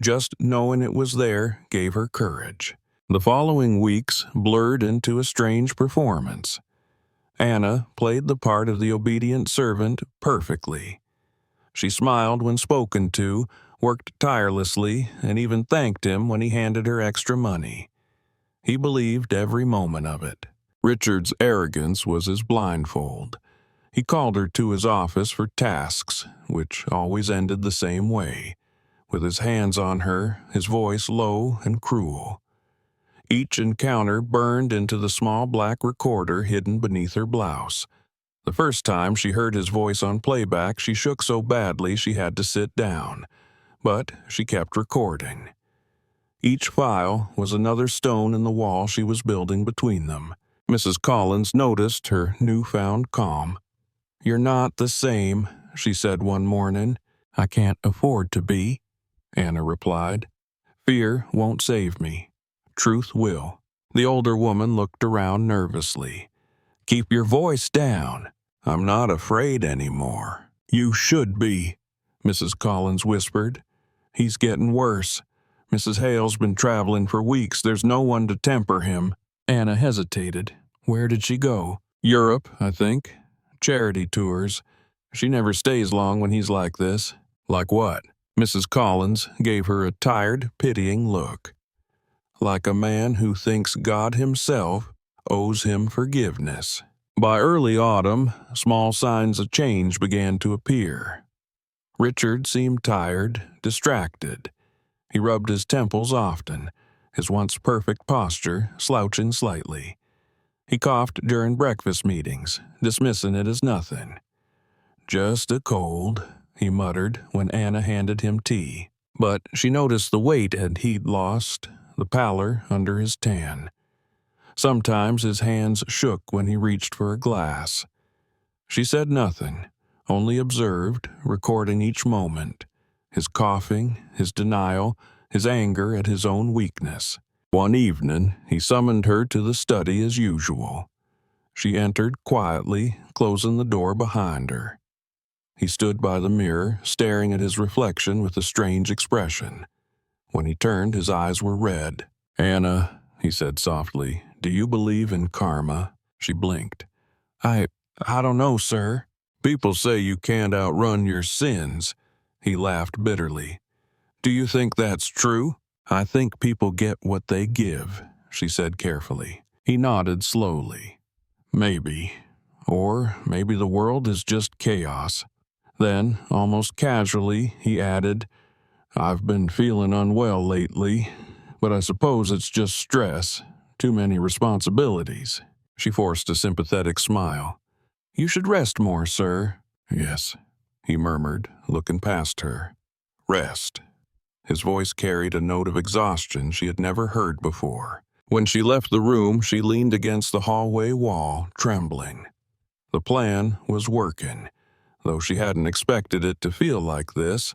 Just knowing it was there gave her courage. The following weeks blurred into a strange performance. Anna played the part of the obedient servant perfectly. She smiled when spoken to, worked tirelessly, and even thanked him when he handed her extra money. He believed every moment of it. Richard's arrogance was his blindfold. He called her to his office for tasks, which always ended the same way, with his hands on her, his voice low and cruel. Each encounter burned into the small black recorder hidden beneath her blouse. The first time she heard his voice on playback, she shook so badly she had to sit down. But she kept recording. Each file was another stone in the wall she was building between them. Mrs. Collins noticed her newfound calm. "You're not the same," she said one morning. "I can't afford to be," Anna replied. "Fear won't save me. Truth will." The older woman looked around nervously. "Keep your voice down. I'm not afraid anymore." "You should be," Mrs. Collins whispered. "He's getting worse. Mrs. Hale's been traveling for weeks. There's no one to temper him." Anna hesitated. "Where did she go?" "Europe, I think. Charity tours. She never stays long when he's like this." "Like what?" Mrs. Collins gave her a tired, pitying look. "Like a man who thinks God himself owes him forgiveness." By early autumn, small signs of change began to appear. Richard seemed tired, distracted. He rubbed his temples often, his once perfect posture slouching slightly. He coughed during breakfast meetings, dismissing it as nothing. "Just a cold," he muttered when Anna handed him tea. But she noticed the weight he'd lost, the pallor under his tan. Sometimes his hands shook when he reached for a glass. She said nothing, only observed, recording each moment, his coughing, his denial, his anger at his own weakness. One evening, he summoned her to the study as usual. She entered quietly, closing the door behind her. He stood by the mirror, staring at his reflection with a strange expression. When he turned, his eyes were red. "Anna," he said softly, "do you believe in karma?" She blinked. I don't know, sir." "People say you can't outrun your sins." He laughed bitterly. "Do you think that's true?" "I think people get what they give," she said carefully. He nodded slowly. "Maybe. Or maybe the world is just chaos." Then, almost casually, he added, "I've been feeling unwell lately, but I suppose it's just stress, too many responsibilities." She forced a sympathetic smile. "You should rest more, sir." "Yes," he murmured, looking past her. "Rest." His voice carried a note of exhaustion she had never heard before. When she left the room, she leaned against the hallway wall, trembling. The plan was working, though she hadn't expected it to feel like this,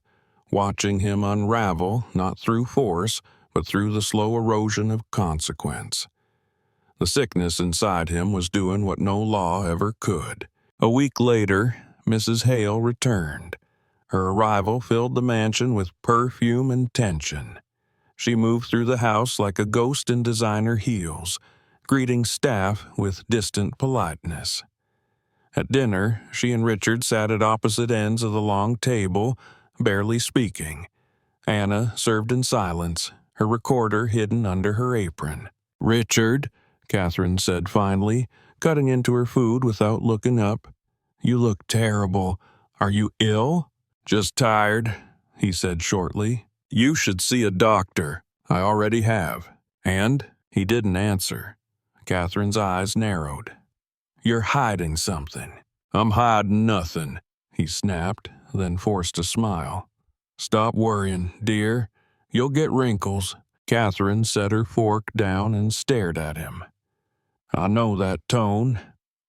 watching him unravel not through force, but through the slow erosion of consequence. The sickness inside him was doing what no law ever could. A week later, Mrs. Hale returned. Her arrival filled the mansion with perfume and tension. She moved through the house like a ghost in designer heels, greeting staff with distant politeness. At dinner, she and Richard sat at opposite ends of the long table, barely speaking. Anna served in silence, her recorder hidden under her apron. "Richard," Catherine said finally, cutting into her food without looking up, "you look terrible. Are you ill?" "Just tired," he said shortly. "You should see a doctor." "I already have." "And?" He didn't answer. Catherine's eyes narrowed. "You're hiding something." "I'm hiding nothing," he snapped, then forced a smile. "Stop worrying, dear. You'll get wrinkles." Catherine set her fork down and stared at him. "I know that tone.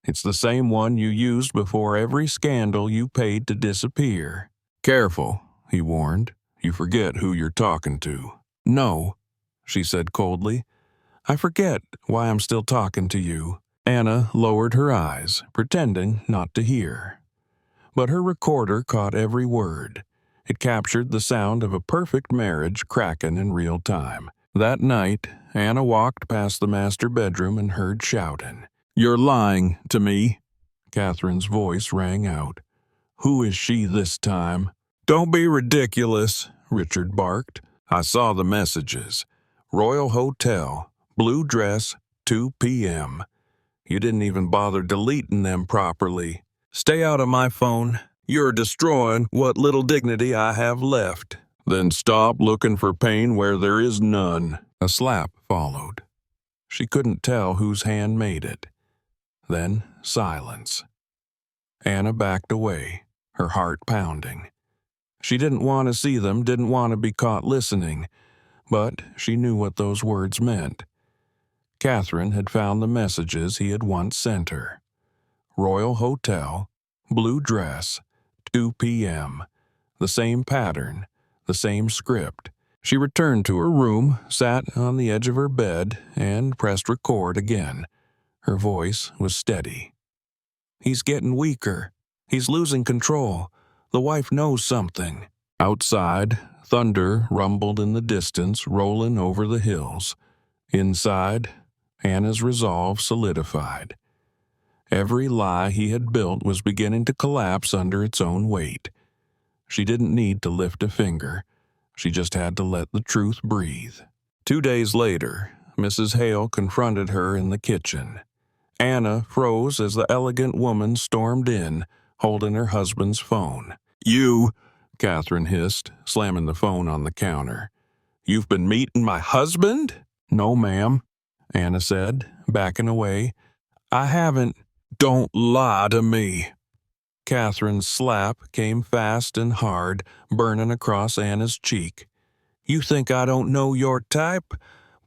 It's the same one you used before every scandal you paid to disappear." "Careful," he warned. "You forget who you're talking to." "No," she said coldly. "I forget why I'm still talking to you." Anna lowered her eyes, pretending not to hear. but her recorder caught every word. It captured the sound of a perfect marriage cracking in real time. That night, Anna walked past the master bedroom and heard shouting. "You're lying to me," Catherine's voice rang out. "Who is she this time?" "Don't be ridiculous," Richard barked. "I saw the messages. Royal Hotel, blue dress, 2 p.m. You didn't even bother deleting them properly. Stay out of my phone. You're destroying what little dignity I have left." "Then stop looking for pain where there is none." A slap followed. She couldn't tell whose hand made it. Then silence. Anna backed away, her heart pounding. She didn't want to see them, didn't want to be caught listening, but she knew what those words meant. Catherine had found the messages he had once sent her. Royal Hotel, blue dress, 2 p.m. The same pattern, the same script. She returned to her room, sat on the edge of her bed, and pressed record again. Her voice was steady. "He's getting weaker. He's losing control. The wife knows something." Outside, thunder rumbled in the distance, rolling over the hills. Inside, Anna's resolve solidified. Every lie he had built was beginning to collapse under its own weight. She didn't need to lift a finger. She just had to let the truth breathe. 2 days later, Mrs. Hale confronted her in the kitchen. Anna froze as the elegant woman stormed in, holding her husband's phone. "You," Catherine hissed, slamming the phone on the counter. "You've been meeting my husband?" "No, ma'am," Anna said, backing away. "I haven't." "Don't lie to me." Catherine's slap came fast and hard, burning across Anna's cheek. "You think I don't know your type?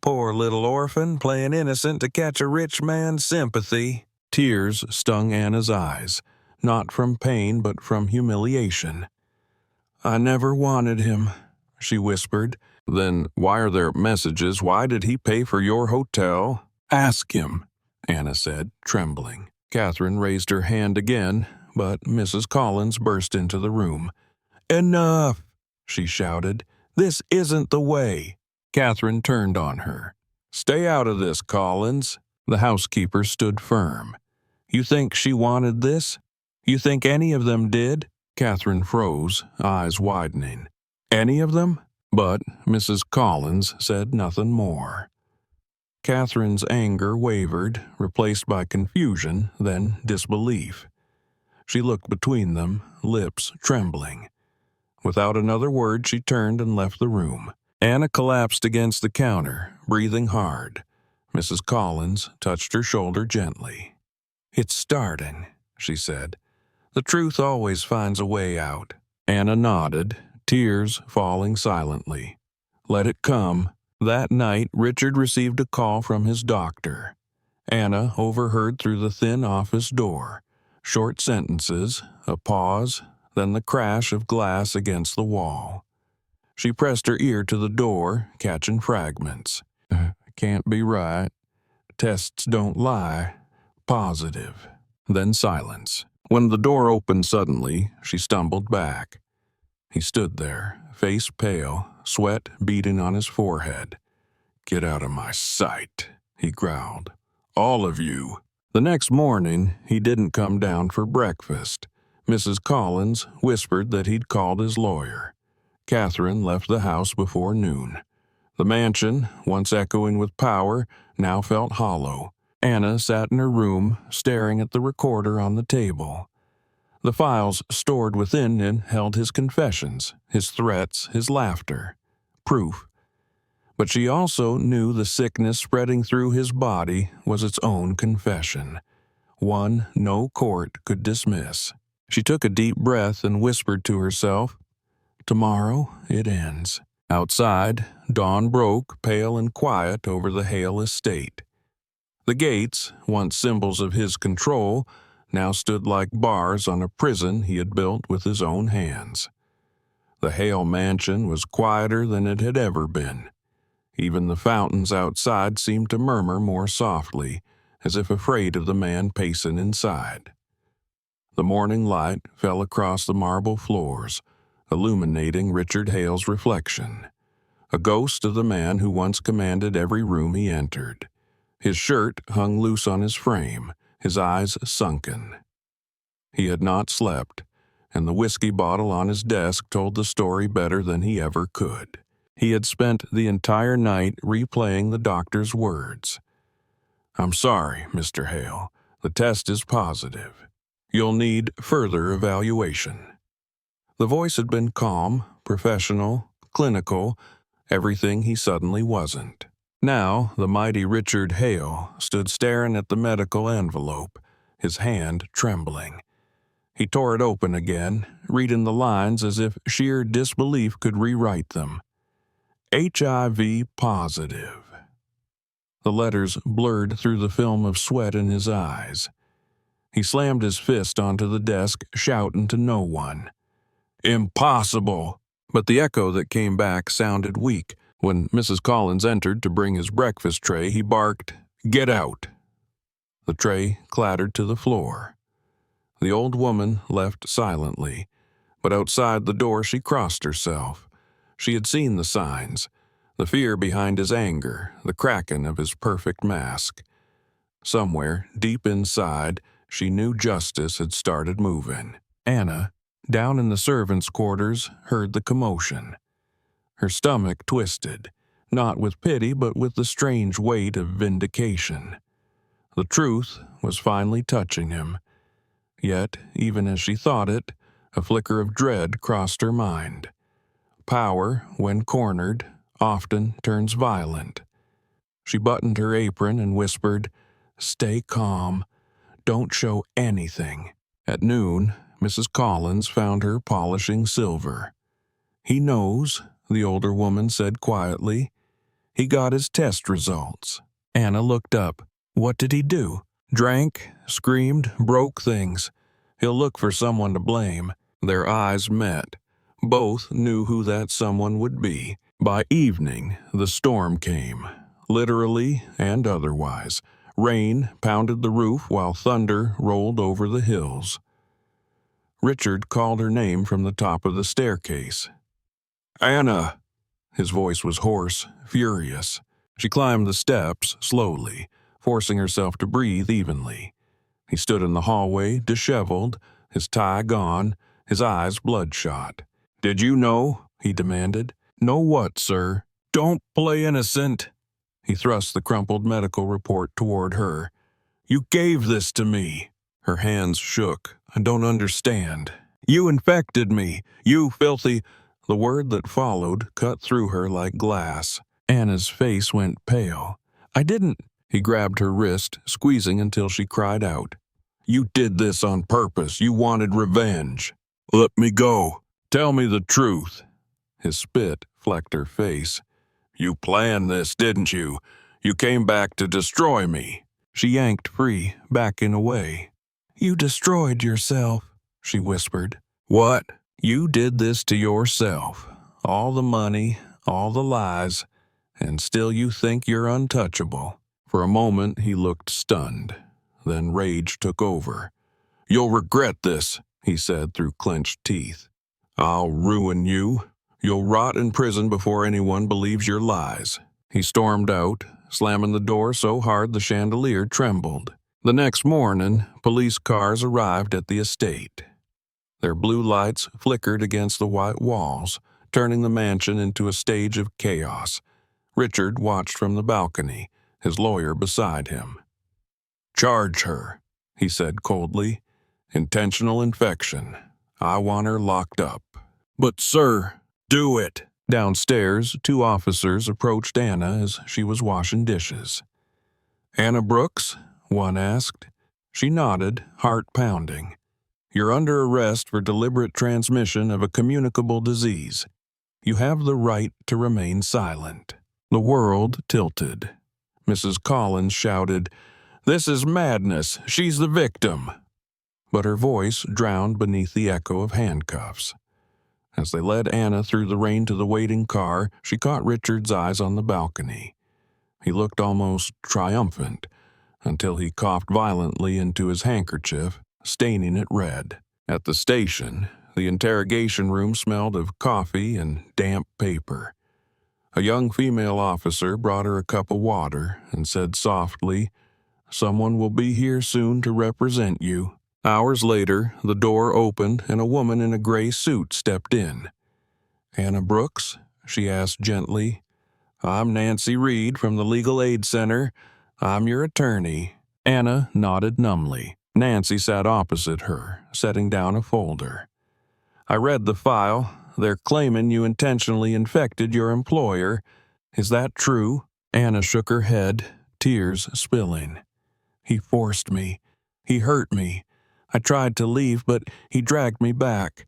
Poor little orphan, playing innocent to catch a rich man's sympathy." Tears stung Anna's eyes, not from pain but from humiliation. "I never wanted him," she whispered. "Then why are there messages? Why did he pay for your hotel?" "Ask him," Anna said, trembling. Catherine raised her hand again, but Mrs. Collins burst into the room. "Enough!" she shouted. "This isn't the way." Catherine turned on her. "Stay out of this, Collins." The housekeeper stood firm. "You think she wanted this? You think any of them did?" Catherine froze, eyes widening. "Any of them?" But Mrs. Collins said nothing more. Catherine's anger wavered, replaced by confusion, then disbelief. She looked between them, lips trembling. Without another word, she turned and left the room. Anna collapsed against the counter, breathing hard. Mrs. Collins touched her shoulder gently. "It's starting," she said. "The truth always finds a way out." Anna nodded, tears falling silently. Let it come. That night, Richard received a call from his doctor. Anna overheard through the thin office door. Short sentences, a pause, then the crash of glass against the wall. She pressed her ear to the door, catching fragments. "Can't be right. Tests don't lie. Positive." Then silence. When the door opened suddenly, she stumbled back. He stood there, face pale, sweat beading on his forehead. "Get out of my sight," he growled. "All of you." The next morning, he didn't come down for breakfast. Mrs. Collins whispered that he'd called his lawyer. Catherine left the house before noon. The mansion, once echoing with power, now felt hollow. Anna sat in her room, staring at the recorder on the table. The files stored within it held his confessions, his threats, his laughter. Proof. But she also knew the sickness spreading through his body was its own confession, one no court could dismiss. She took a deep breath and whispered to herself, "Tomorrow it ends." Outside, dawn broke, pale and quiet, over the Hale estate. The gates, once symbols of his control, now stood like bars on a prison he had built with his own hands. The Hale mansion was quieter than it had ever been. Even the fountains outside seemed to murmur more softly, as if afraid of the man pacing inside. The morning light fell across the marble floors, illuminating Richard Hale's reflection, a ghost of the man who once commanded every room he entered. His shirt hung loose on his frame, his eyes sunken. He had not slept, and the whiskey bottle on his desk told the story better than he ever could. He had spent the entire night replaying the doctor's words. "I'm sorry, Mr. Hale. The test is positive. You'll need further evaluation." The voice had been calm, professional, clinical, everything he suddenly wasn't. Now, the mighty Richard Hale stood staring at the medical envelope, his hand trembling. He tore it open again, reading the lines as if sheer disbelief could rewrite them. HIV positive. The letters blurred through the film of sweat in his eyes. He slammed his fist onto the desk, shouting to no one. "Impossible!" But the echo that came back sounded weak. When Mrs. Collins entered to bring his breakfast tray, he barked, "Get out!" The tray clattered to the floor. The old woman left silently, but outside the door she crossed herself. She had seen the signs, the fear behind his anger, the cracking of his perfect mask. Somewhere, deep inside, she knew justice had started moving. Anna, down in the servants' quarters, heard the commotion. Her stomach twisted, not with pity but with the strange weight of vindication. The truth was finally touching him. Yet, even as she thought it, a flicker of dread crossed her mind. Power, when cornered, often turns violent. She buttoned her apron and whispered, "Stay calm. Don't show anything." At noon, Mrs. Collins found her polishing silver. "He knows," the older woman said quietly. "He got his test results." Anna looked up. "What did he do?" "Drank, screamed, broke things. He'll look for someone to blame." Their eyes met. Both knew who that someone would be. By evening, the storm came, literally and otherwise. Rain pounded the roof while thunder rolled over the hills. Richard called her name from the top of the staircase. "Anna!" His voice was hoarse, furious. She climbed the steps slowly, forcing herself to breathe evenly. He stood in the hallway, disheveled, his tie gone, his eyes bloodshot. "Did you know?" he demanded. "Know what, sir?" "Don't play innocent." He thrust the crumpled medical report toward her. "You gave this to me." Her hands shook. "I don't understand." "You infected me. You filthy—" The word that followed cut through her like glass. Anna's face went pale. "I didn't—" He grabbed her wrist, squeezing until she cried out. "You did this on purpose. You wanted revenge." "Let me go. Tell me the truth." His spit flecked her face. "You planned this, didn't you? You came back to destroy me." She yanked free, backing away. "You destroyed yourself," she whispered. "What?" "You did this to yourself. All the money, all the lies, and still you think you're untouchable." For a moment he looked stunned. Then rage took over. "You'll regret this," he said through clenched teeth. "I'll ruin you. You'll rot in prison before anyone believes your lies." He stormed out, slamming the door so hard the chandelier trembled. The next morning, police cars arrived at the estate. Their blue lights flickered against the white walls, turning the mansion into a stage of chaos. Richard watched from the balcony, his lawyer beside him. "Charge her," he said coldly. "Intentional infection. I want her locked up." "But, sir—" "Do it." Downstairs, 2 officers approached Anna as she was washing dishes. "Anna Brooks?" one asked. She nodded, heart pounding. "You're under arrest for deliberate transmission of a communicable disease. You have the right to remain silent." The world tilted. Mrs. Collins shouted, "This is madness. She's the victim." But her voice drowned beneath the echo of handcuffs. As they led Anna through the rain to the waiting car, she caught Richard's eyes on the balcony. He looked almost triumphant, until he coughed violently into his handkerchief. staining it red. At the station, the interrogation room smelled of coffee and damp paper. A young female officer brought her a cup of water and said softly, "Someone will be here soon to represent you." Hours later, the door opened and a woman in a gray suit stepped in. "Anna Brooks?" she asked gently. "I'm Nancy Reed from the Legal Aid Center. I'm your attorney." Anna nodded numbly. Nancy sat opposite her, setting down a folder. "I read the file. They're claiming you intentionally infected your employer. Is that true?" Anna shook her head, tears spilling. "He forced me. He hurt me. I tried to leave, but he dragged me back.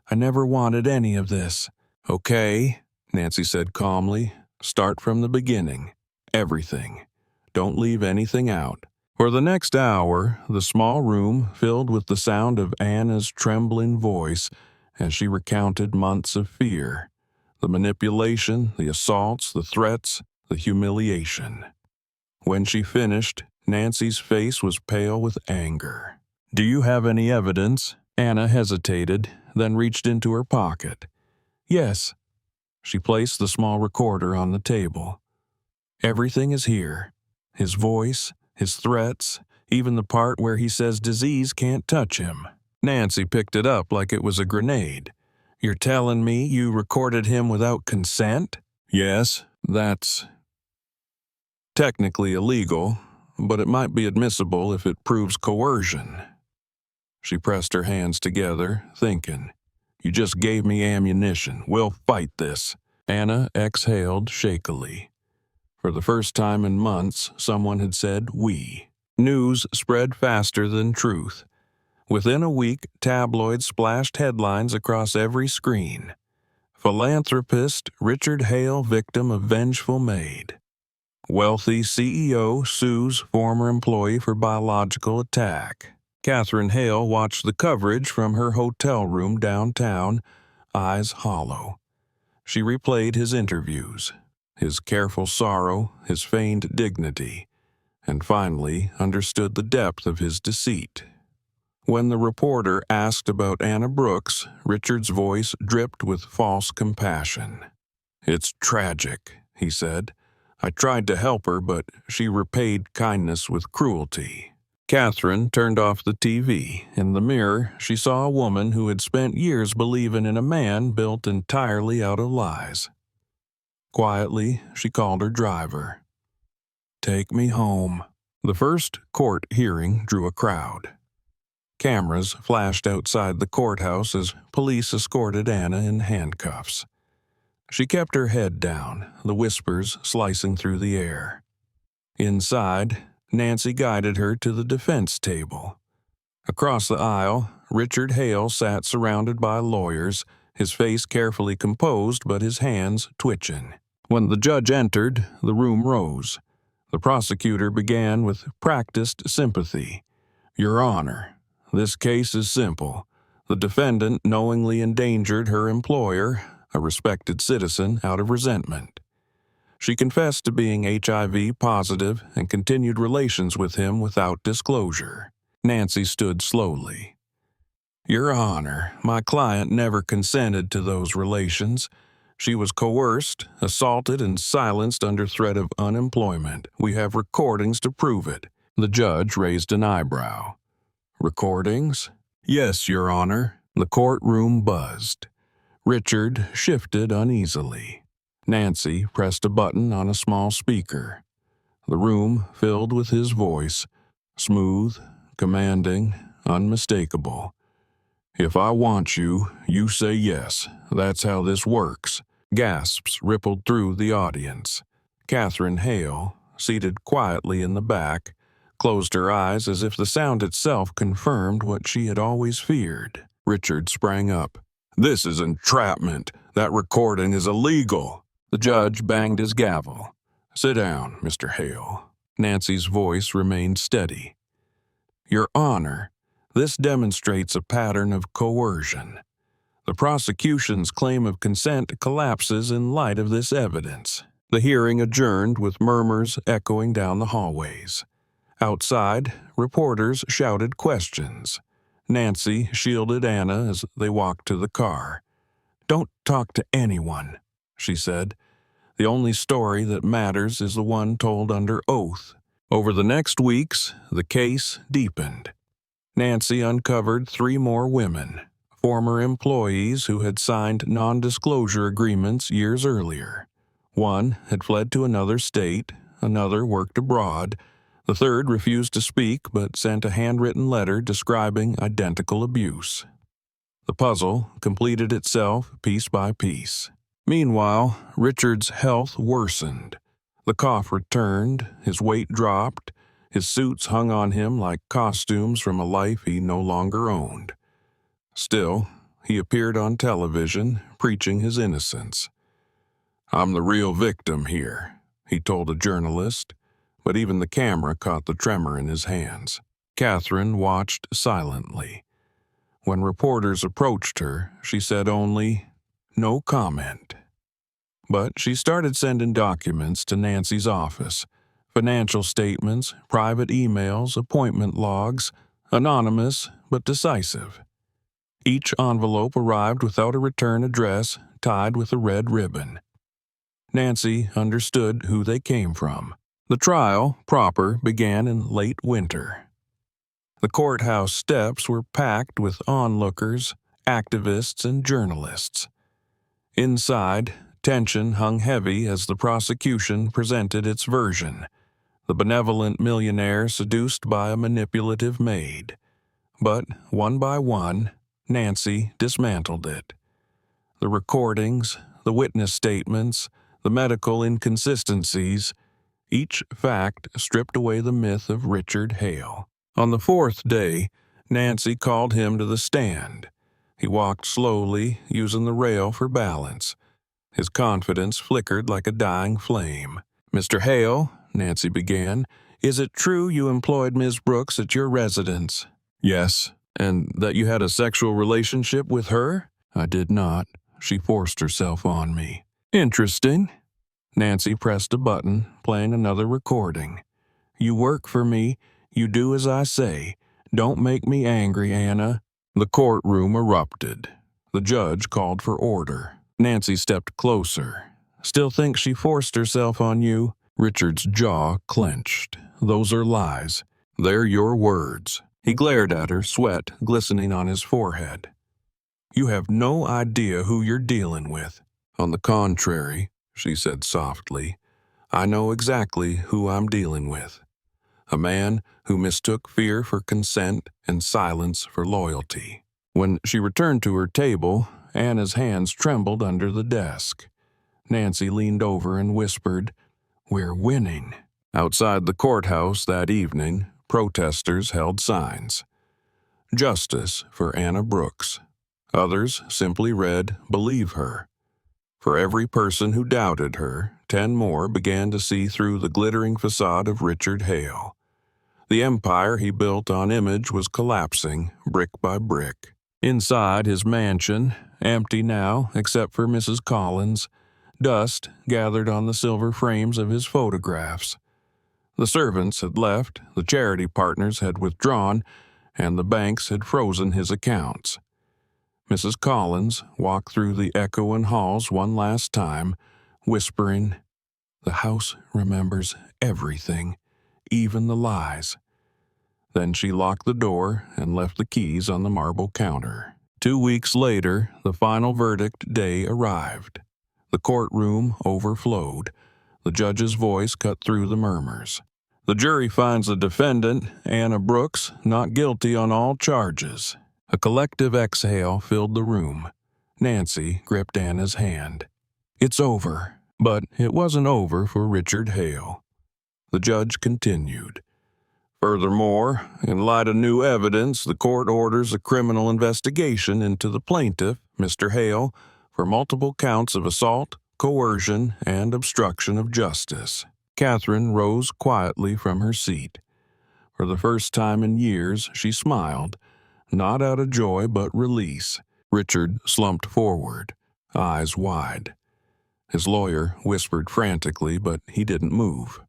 I never wanted any of this." "Okay," Nancy said calmly. "Start from the beginning. Everything. Don't leave anything out." For the next hour, the small room filled with the sound of Anna's trembling voice as she recounted months of fear, the manipulation, the assaults, the threats, the humiliation. When she finished, Nancy's face was pale with anger. "Do you have any evidence?" Anna hesitated, then reached into her pocket. "Yes." She placed the small recorder on the table. "Everything is here. His voice, his threats, even the part where he says disease can't touch him." Nancy picked it up like it was a grenade. "You're telling me you recorded him without consent?" "Yes, that's technically illegal, but it might be admissible if it proves coercion." She pressed her hands together, thinking. "You just gave me ammunition. We'll fight this." Anna exhaled shakily. For the first time in months, someone had said we. News spread faster than truth. Within a week, tabloids splashed headlines across every screen. "Philanthropist Richard Hale victim of vengeful maid." "Wealthy CEO sues former employee for biological attack." Catherine Hale watched the coverage from her hotel room downtown, eyes hollow. She replayed his interviews, his careful sorrow, his feigned dignity, and finally understood the depth of his deceit. When the reporter asked about Anna Brooks, Richard's voice dripped with false compassion. "It's tragic," he said. "I tried to help her, but she repaid kindness with cruelty." Catherine turned off the TV. In the mirror, she saw a woman who had spent years believing in a man built entirely out of lies. Quietly, she called her driver. "Take me home." The first court hearing drew a crowd. Cameras flashed outside the courthouse as police escorted Anna in handcuffs. She kept her head down, the whispers slicing through the air. Inside, Nancy guided her to the defense table. Across the aisle, Richard Hale sat surrounded by lawyers, his face carefully composed but his hands twitching. When the judge entered, the room rose. The prosecutor began with practiced sympathy. "Your Honor, this case is simple. The defendant knowingly endangered her employer, a respected citizen, out of resentment. She confessed to being HIV positive and continued relations with him without disclosure." Nancy stood slowly. "Your Honor, my client never consented to those relations. She was coerced, assaulted, and silenced under threat of unemployment. We have recordings to prove it." The judge raised an eyebrow. "Recordings?" "Yes, Your Honor." The courtroom buzzed. Richard shifted uneasily. Nancy pressed a button on a small speaker. The room filled with his voice, smooth, commanding, unmistakable. "If I want you, you say yes. That's how this works." Gasps rippled through the audience. Catherine Hale, seated quietly in the back, closed her eyes as if the sound itself confirmed what she had always feared. Richard sprang up. "This is entrapment. That recording is illegal." The judge banged his gavel. "Sit down, Mr. Hale." Nancy's voice remained steady. "Your Honor, this demonstrates a pattern of coercion. The prosecution's claim of consent collapses in light of this evidence." The hearing adjourned with murmurs echoing down the hallways. Outside, reporters shouted questions. Nancy shielded Anna as they walked to the car. "Don't talk to anyone," she said. "The only story that matters is the one told under oath." Over the next weeks, the case deepened. Nancy uncovered 3 more women, former employees who had signed non-disclosure agreements years earlier. One had fled to another state, another worked abroad, the third refused to speak but sent a handwritten letter describing identical abuse. The puzzle completed itself piece by piece. Meanwhile, Richard's health worsened. The cough returned, his weight dropped, his suits hung on him like costumes from a life he no longer owned. Still, he appeared on television, preaching his innocence. "I'm the real victim here," he told a journalist, but even the camera caught the tremor in his hands. Catherine watched silently. When reporters approached her, she said only, "No comment." But she started sending documents to Nancy's office, financial statements, private emails, appointment logs, anonymous but decisive. Each envelope arrived without a return address tied with a red ribbon. Nancy understood who they came from. The trial proper began in late winter. The courthouse steps were packed with onlookers, activists, and journalists. Inside, tension hung heavy as the prosecution presented its version, the benevolent millionaire seduced by a manipulative maid. But, one by one, Nancy dismantled it. The recordings, the witness statements, the medical inconsistencies, each fact stripped away the myth of Richard Hale. On the 4th day, Nancy called him to the stand. He walked slowly, using the rail for balance. His confidence flickered like a dying flame. "Mr. Hale," Nancy began, "is it true you employed Ms. Brooks at your residence?" "Yes." "And that you had a sexual relationship with her?" "I did not. She forced herself on me." "Interesting." Nancy pressed a button, playing another recording. "You work for me. You do as I say. Don't make me angry, Anna." The courtroom erupted. The judge called for order. Nancy stepped closer. "Still think she forced herself on you?" Richard's jaw clenched. "Those are lies. They're your words." He glared at her, sweat glistening on his forehead. "You have no idea who you're dealing with." "On the contrary," she said softly, "I know exactly who I'm dealing with. A man who mistook fear for consent and silence for loyalty." When she returned to her table, Anna's hands trembled under the desk. Nancy leaned over and whispered, "We're winning." Outside the courthouse that evening, protesters held signs. "Justice for Anna Brooks." Others simply read, "Believe her." For every person who doubted her, 10 more began to see through the glittering facade of Richard Hale. The empire he built on image was collapsing, brick by brick. Inside his mansion, empty now except for Mrs. Collins, dust gathered on the silver frames of his photographs. The servants had left, the charity partners had withdrawn, and the banks had frozen his accounts. Mrs. Collins walked through the echoing halls one last time, whispering, "The house remembers everything, even the lies." Then she locked the door and left the keys on the marble counter. 2 weeks later, the final verdict day arrived. The courtroom overflowed. The judge's voice cut through the murmurs. "The jury finds the defendant, Anna Brooks, not guilty on all charges." A collective exhale filled the room. Nancy gripped Anna's hand. "It's over." But it wasn't over for Richard Hale. The judge continued. "Furthermore, in light of new evidence, the court orders a criminal investigation into the plaintiff, Mr. Hale, for multiple counts of assault, coercion, and obstruction of justice." Catherine rose quietly from her seat. For the first time in years, she smiled, not out of joy but release. Richard slumped forward, eyes wide. His lawyer whispered frantically, but he didn't move.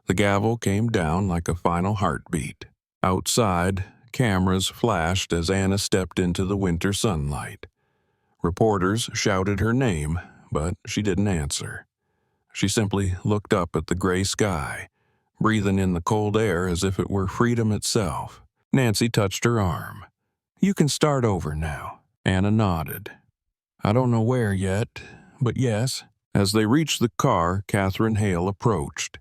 The gavel came down like a final heartbeat. Outside, cameras flashed as Anna stepped into the winter sunlight. Reporters shouted her name, but she didn't answer. She simply looked up at the gray sky, breathing in the cold air as if it were freedom itself. Nancy touched her arm. "You can start over now." Anna nodded. "I don't know where yet, but yes." As they reached the car, Catherine Hale approached.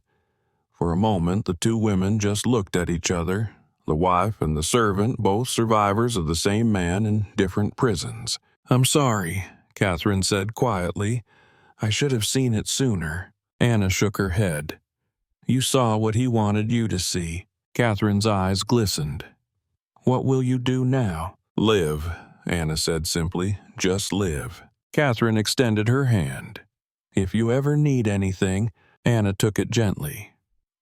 For a moment, the two women just looked at each other, the wife and the servant, both survivors of the same man in different prisons. "I'm sorry," Catherine said quietly. "I should have seen it sooner." Anna shook her head. "You saw what he wanted you to see." Catherine's eyes glistened. "What will you do now?" "Live," Anna said simply. "Just live." Catherine extended her hand. "If you ever need anything," Anna took it gently.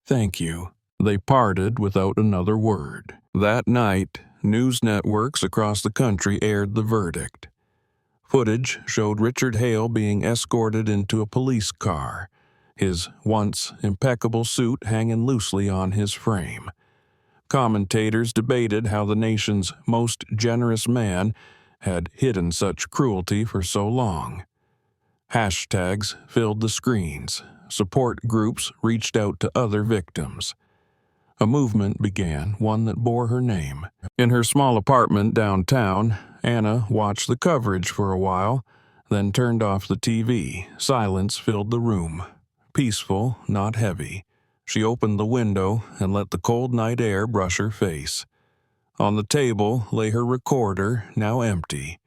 "Thank you." They parted without another word. That night, news networks across the country aired the verdict. Footage showed Richard Hale being escorted into a police car, his once impeccable suit hanging loosely on his frame. Commentators debated how the nation's most generous man had hidden such cruelty for so long. Hashtags filled the screens. Support groups reached out to other victims. A movement began, one that bore her name. In her small apartment downtown, Anna watched the coverage for a while, then turned off the TV. Silence filled the room. Peaceful, not heavy. She opened the window and let the cold night air brush her face. On the table lay her recorder, now empty.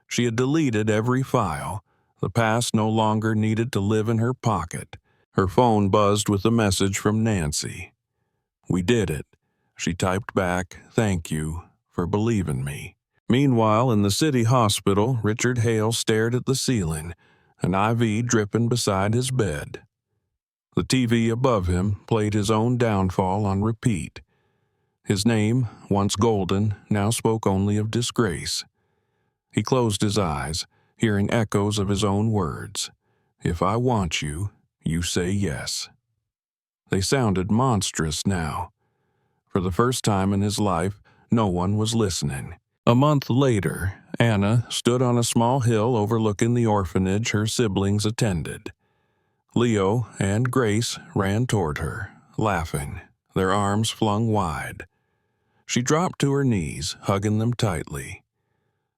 She had deleted every file. The past no longer needed to live in her pocket. Her phone buzzed with a message from Nancy. "We did it." She typed back, "Thank you for believing me." Meanwhile, in the city hospital, Richard Hale stared at the ceiling, an IV dripping beside his bed. The TV above him played his own downfall on repeat. His name, once golden, now spoke only of disgrace. He closed his eyes, hearing echoes of his own words. "If I want you, you say yes." They sounded monstrous now. For the first time in his life, no one was listening. A month later, Anna stood on a small hill overlooking the orphanage her siblings attended. Leo and Grace ran toward her, laughing, their arms flung wide. She dropped to her knees, hugging them tightly.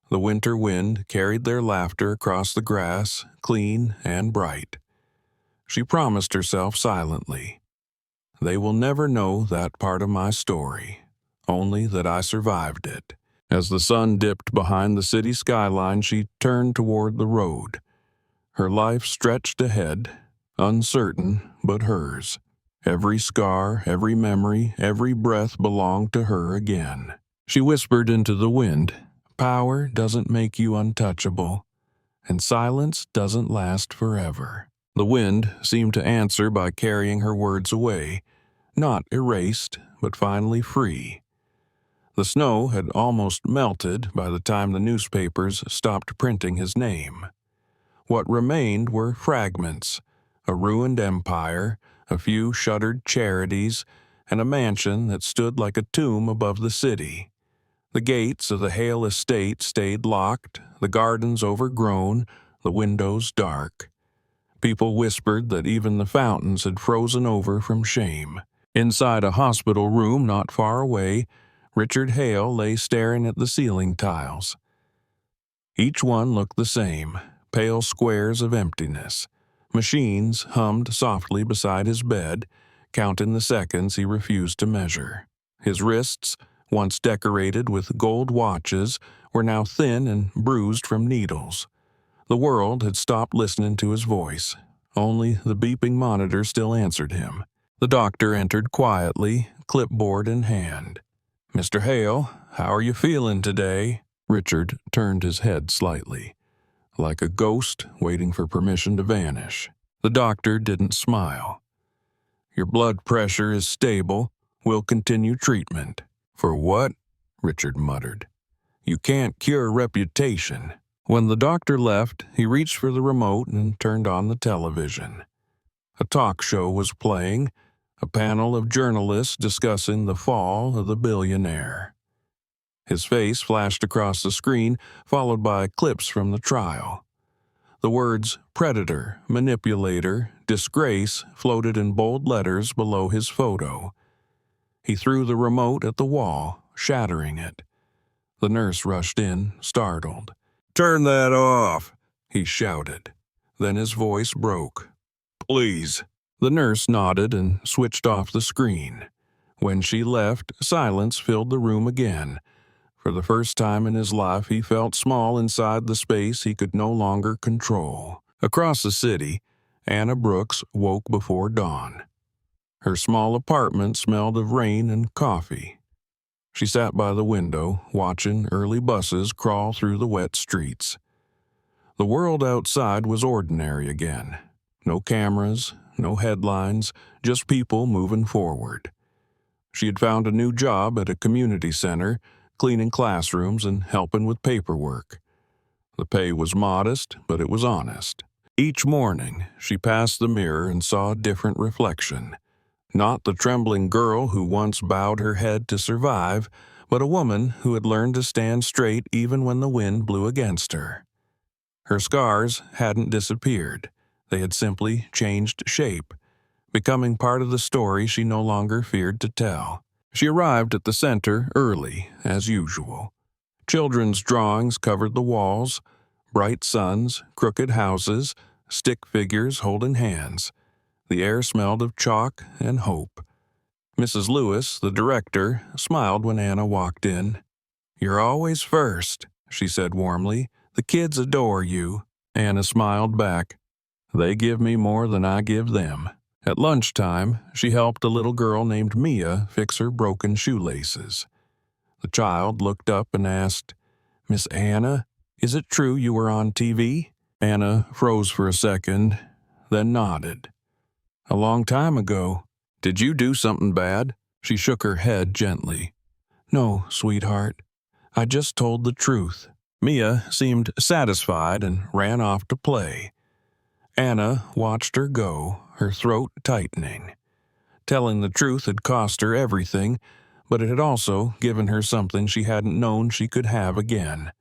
The winter wind carried their laughter across the grass, clean and bright. She promised herself silently, "They will never know that part of my story, only that I survived it." As the sun dipped behind the city skyline, she turned toward the road. Her life stretched ahead, uncertain but hers. Every scar, every memory, every breath belonged to her again. She whispered into the wind, "Power doesn't make you untouchable, and silence doesn't last forever." The wind seemed to answer by carrying her words away, not erased, but finally free. The snow had almost melted by the time the newspapers stopped printing his name. What remained were fragments, a ruined empire, a few shuttered charities, and a mansion that stood like a tomb above the city. The gates of the Hale estate stayed locked, the gardens overgrown, the windows dark. People whispered that even the fountains had frozen over from shame. Inside a hospital room not far away, Richard Hale lay staring at the ceiling tiles. Each one looked the same, pale squares of emptiness. Machines hummed softly beside his bed, counting the seconds he refused to measure. His wrists, once decorated with gold watches, were now thin and bruised from needles. The world had stopped listening to his voice. Only the beeping monitor still answered him. The doctor entered quietly, clipboard in hand. "Mr. Hale, how are you feeling today?" Richard turned his head slightly, like a ghost waiting for permission to vanish. The doctor didn't smile. "Your blood pressure is stable. We'll continue treatment." "For what?" Richard muttered. "You can't cure reputation." When the doctor left, he reached for the remote and turned on the television. A talk show was playing, a panel of journalists discussing the fall of the billionaire. His face flashed across the screen, followed by clips from the trial. The words predator, manipulator, disgrace floated in bold letters below his photo. He threw the remote at the wall, shattering it. The nurse rushed in, startled. "Turn that off," he shouted. Then his voice broke. "Please." The nurse nodded and switched off the screen. When she left, silence filled the room again. For the first time in his life, he felt small inside the space he could no longer control. Across the city, Anna Brooks woke before dawn. Her small apartment smelled of rain and coffee. She sat by the window, watching early buses crawl through the wet streets. The world outside was ordinary again. No cameras, no headlines, just people moving forward. She had found a new job at a community center, cleaning classrooms and helping with paperwork. The pay was modest, but it was honest. Each morning, she passed the mirror and saw a different reflection. Not the trembling girl who once bowed her head to survive, but a woman who had learned to stand straight even when the wind blew against her. Her scars hadn't disappeared. They had simply changed shape, becoming part of the story she no longer feared to tell. She arrived at the center early, as usual. Children's drawings covered the walls, bright suns, crooked houses, stick figures holding hands. The air smelled of chalk and hope. Mrs. Lewis, the director, smiled when Anna walked in. "You're always first," she said warmly. "The kids adore you." Anna smiled back. "They give me more than I give them." At lunchtime, she helped a little girl named Mia fix her broken shoelaces. The child looked up and asked, "Miss Anna, is it true you were on TV?" Anna froze for a second, then nodded. "A long time ago. Did you do something bad?" She shook her head gently. "No, sweetheart. I just told the truth." Mia seemed satisfied and ran off to play. Anna watched her go, her throat tightening. Telling the truth had cost her everything, but it had also given her something she hadn't known she could have again: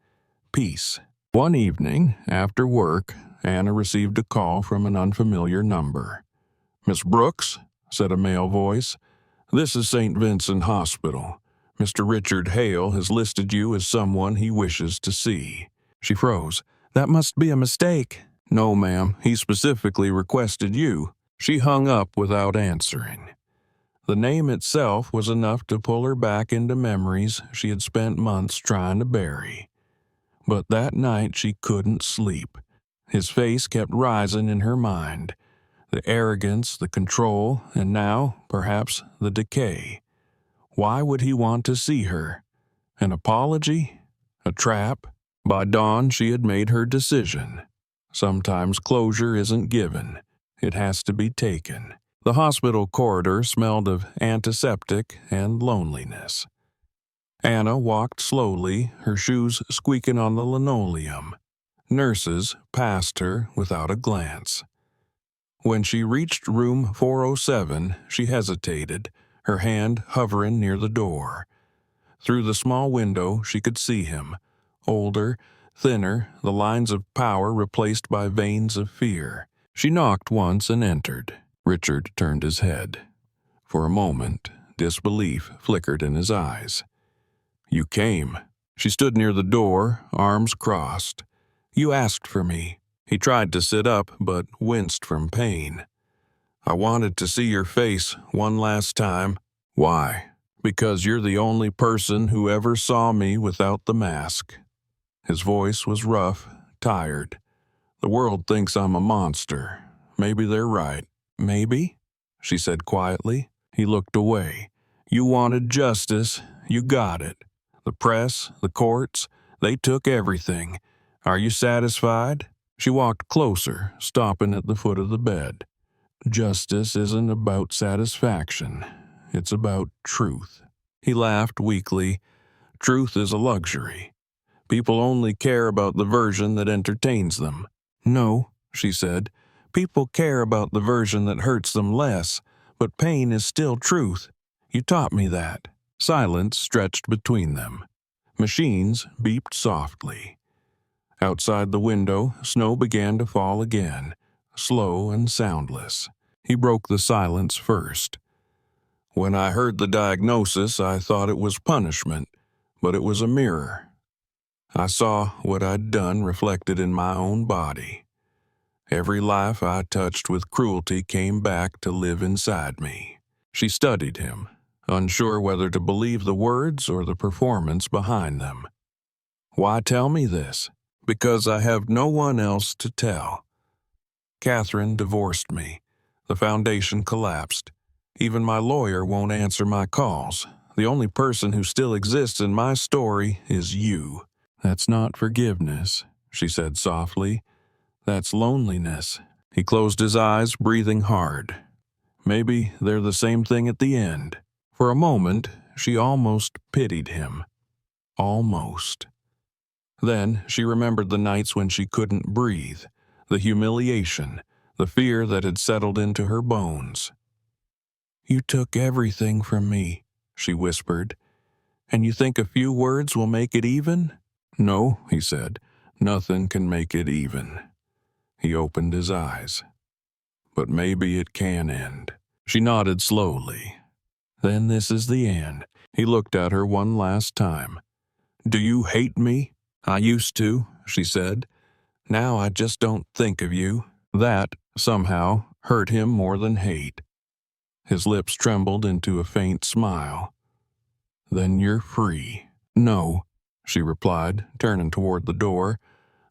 peace. One evening, after work, Anna received a call from an unfamiliar number. "Miss Brooks," said a male voice, "this is St. Vincent Hospital. Mr. Richard Hale has listed you as someone he wishes to see." She froze. "That must be a mistake." "No, ma'am, he specifically requested you." She hung up without answering. The name itself was enough to pull her back into memories she had spent months trying to bury. But that night she couldn't sleep. His face kept rising in her mind. The arrogance, the control, and now, perhaps, the decay. Why would he want to see her? An apology? A trap? By dawn, she had made her decision. Sometimes closure isn't given. It has to be taken. The hospital corridor smelled of antiseptic and loneliness. Anna walked slowly, her shoes squeaking on the linoleum. Nurses passed her without a glance. When she reached room 407, she hesitated, her hand hovering near the door. Through the small window, she could see him, older, thinner, the lines of power replaced by veins of fear. She knocked once and entered. Richard turned his head. For a moment, disbelief flickered in his eyes. "You came." She stood near the door, arms crossed. "You asked for me." He tried to sit up, but winced from pain. "I wanted to see your face one last time." "Why?" "Because you're the only person who ever saw me without the mask." His voice was rough, tired. "The world thinks I'm a monster. Maybe they're right." "Maybe?" she said quietly. He looked away. "You wanted justice. You got it. The press, the courts, they took everything. Are you satisfied?" She walked closer, stopping at the foot of the bed. "Justice isn't about satisfaction. It's about truth." He laughed weakly. "Truth is a luxury. People only care about the version that entertains them." "No," she said. "People care about the version that hurts them less, but pain is still truth. You taught me that." Silence stretched between them. Machines beeped softly. Outside the window, snow began to fall again, slow and soundless. He broke the silence first. When I heard the diagnosis, I thought it was punishment, but it was a mirror. I saw what I'd done reflected in my own body. Every life I touched with cruelty came back to live inside me. She studied him, unsure whether to believe the words or the performance behind them. Why tell me this? Because I have no one else to tell. Catherine divorced me. The foundation collapsed. Even my lawyer won't answer my calls. The only person who still exists in my story is you. That's not forgiveness, she said softly. That's loneliness. He closed his eyes, breathing hard. Maybe they're the same thing at the end. For a moment, she almost pitied him. Almost. Then she remembered the nights when she couldn't breathe, the humiliation, the fear that had settled into her bones. You took everything from me, she whispered. And you think a few words will make it even? No, he said. Nothing can make it even. He opened his eyes. But maybe it can end. She nodded slowly. Then this is the end. He looked at her one last time. Do you hate me? I used to, she said. Now I just don't think of you. That, somehow, hurt him more than hate. His lips trembled into a faint smile. Then you're free. No, she replied, turning toward the door.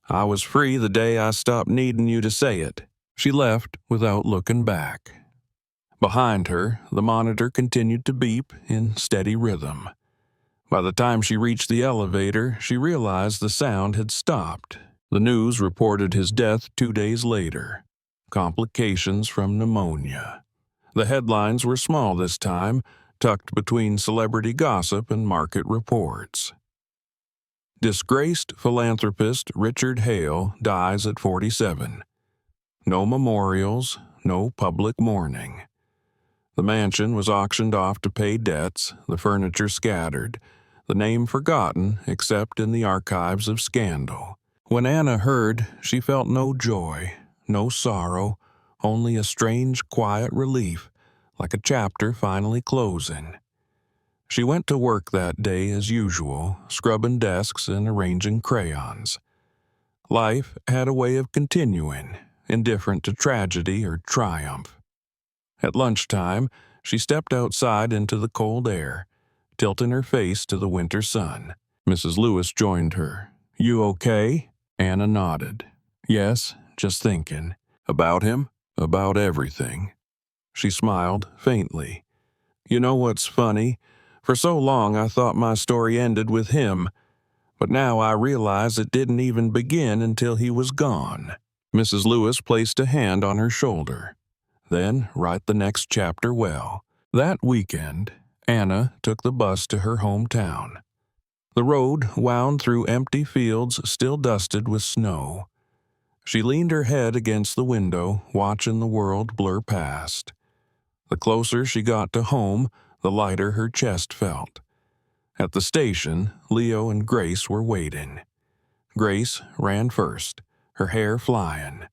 I was free the day I stopped needing you to say it. She left without looking back. Behind her, the monitor continued to beep in steady rhythm. By the time she reached the elevator, she realized the sound had stopped. The news reported his death 2 days later. Complications from pneumonia. The headlines were small this time, tucked between celebrity gossip and market reports. Disgraced philanthropist Richard Hale dies at 47. No memorials, no public mourning. The mansion was auctioned off to pay debts, the furniture scattered, the name forgotten except in the archives of scandal. When Anna heard, she felt no joy, no sorrow, only a strange, quiet relief, like a chapter finally closing. She went to work that day as usual, scrubbing desks and arranging crayons. Life had a way of continuing, indifferent to tragedy or triumph. At lunchtime, she stepped outside into the cold air, tilting her face to the winter sun. Mrs. Lewis joined her. You okay? Anna nodded. Yes, just thinking. About him? About everything. She smiled faintly. You know what's funny? For so long I thought my story ended with him, but now I realize it didn't even begin until he was gone. Mrs. Lewis placed a hand on her shoulder. Then write the next chapter well. That weekend, Anna took the bus to her hometown. The road wound through empty fields still dusted with snow. She leaned her head against the window, watching the world blur past. The closer she got to home, the lighter her chest felt. At the station, Leo and Grace were waiting. Grace ran first, her hair flying.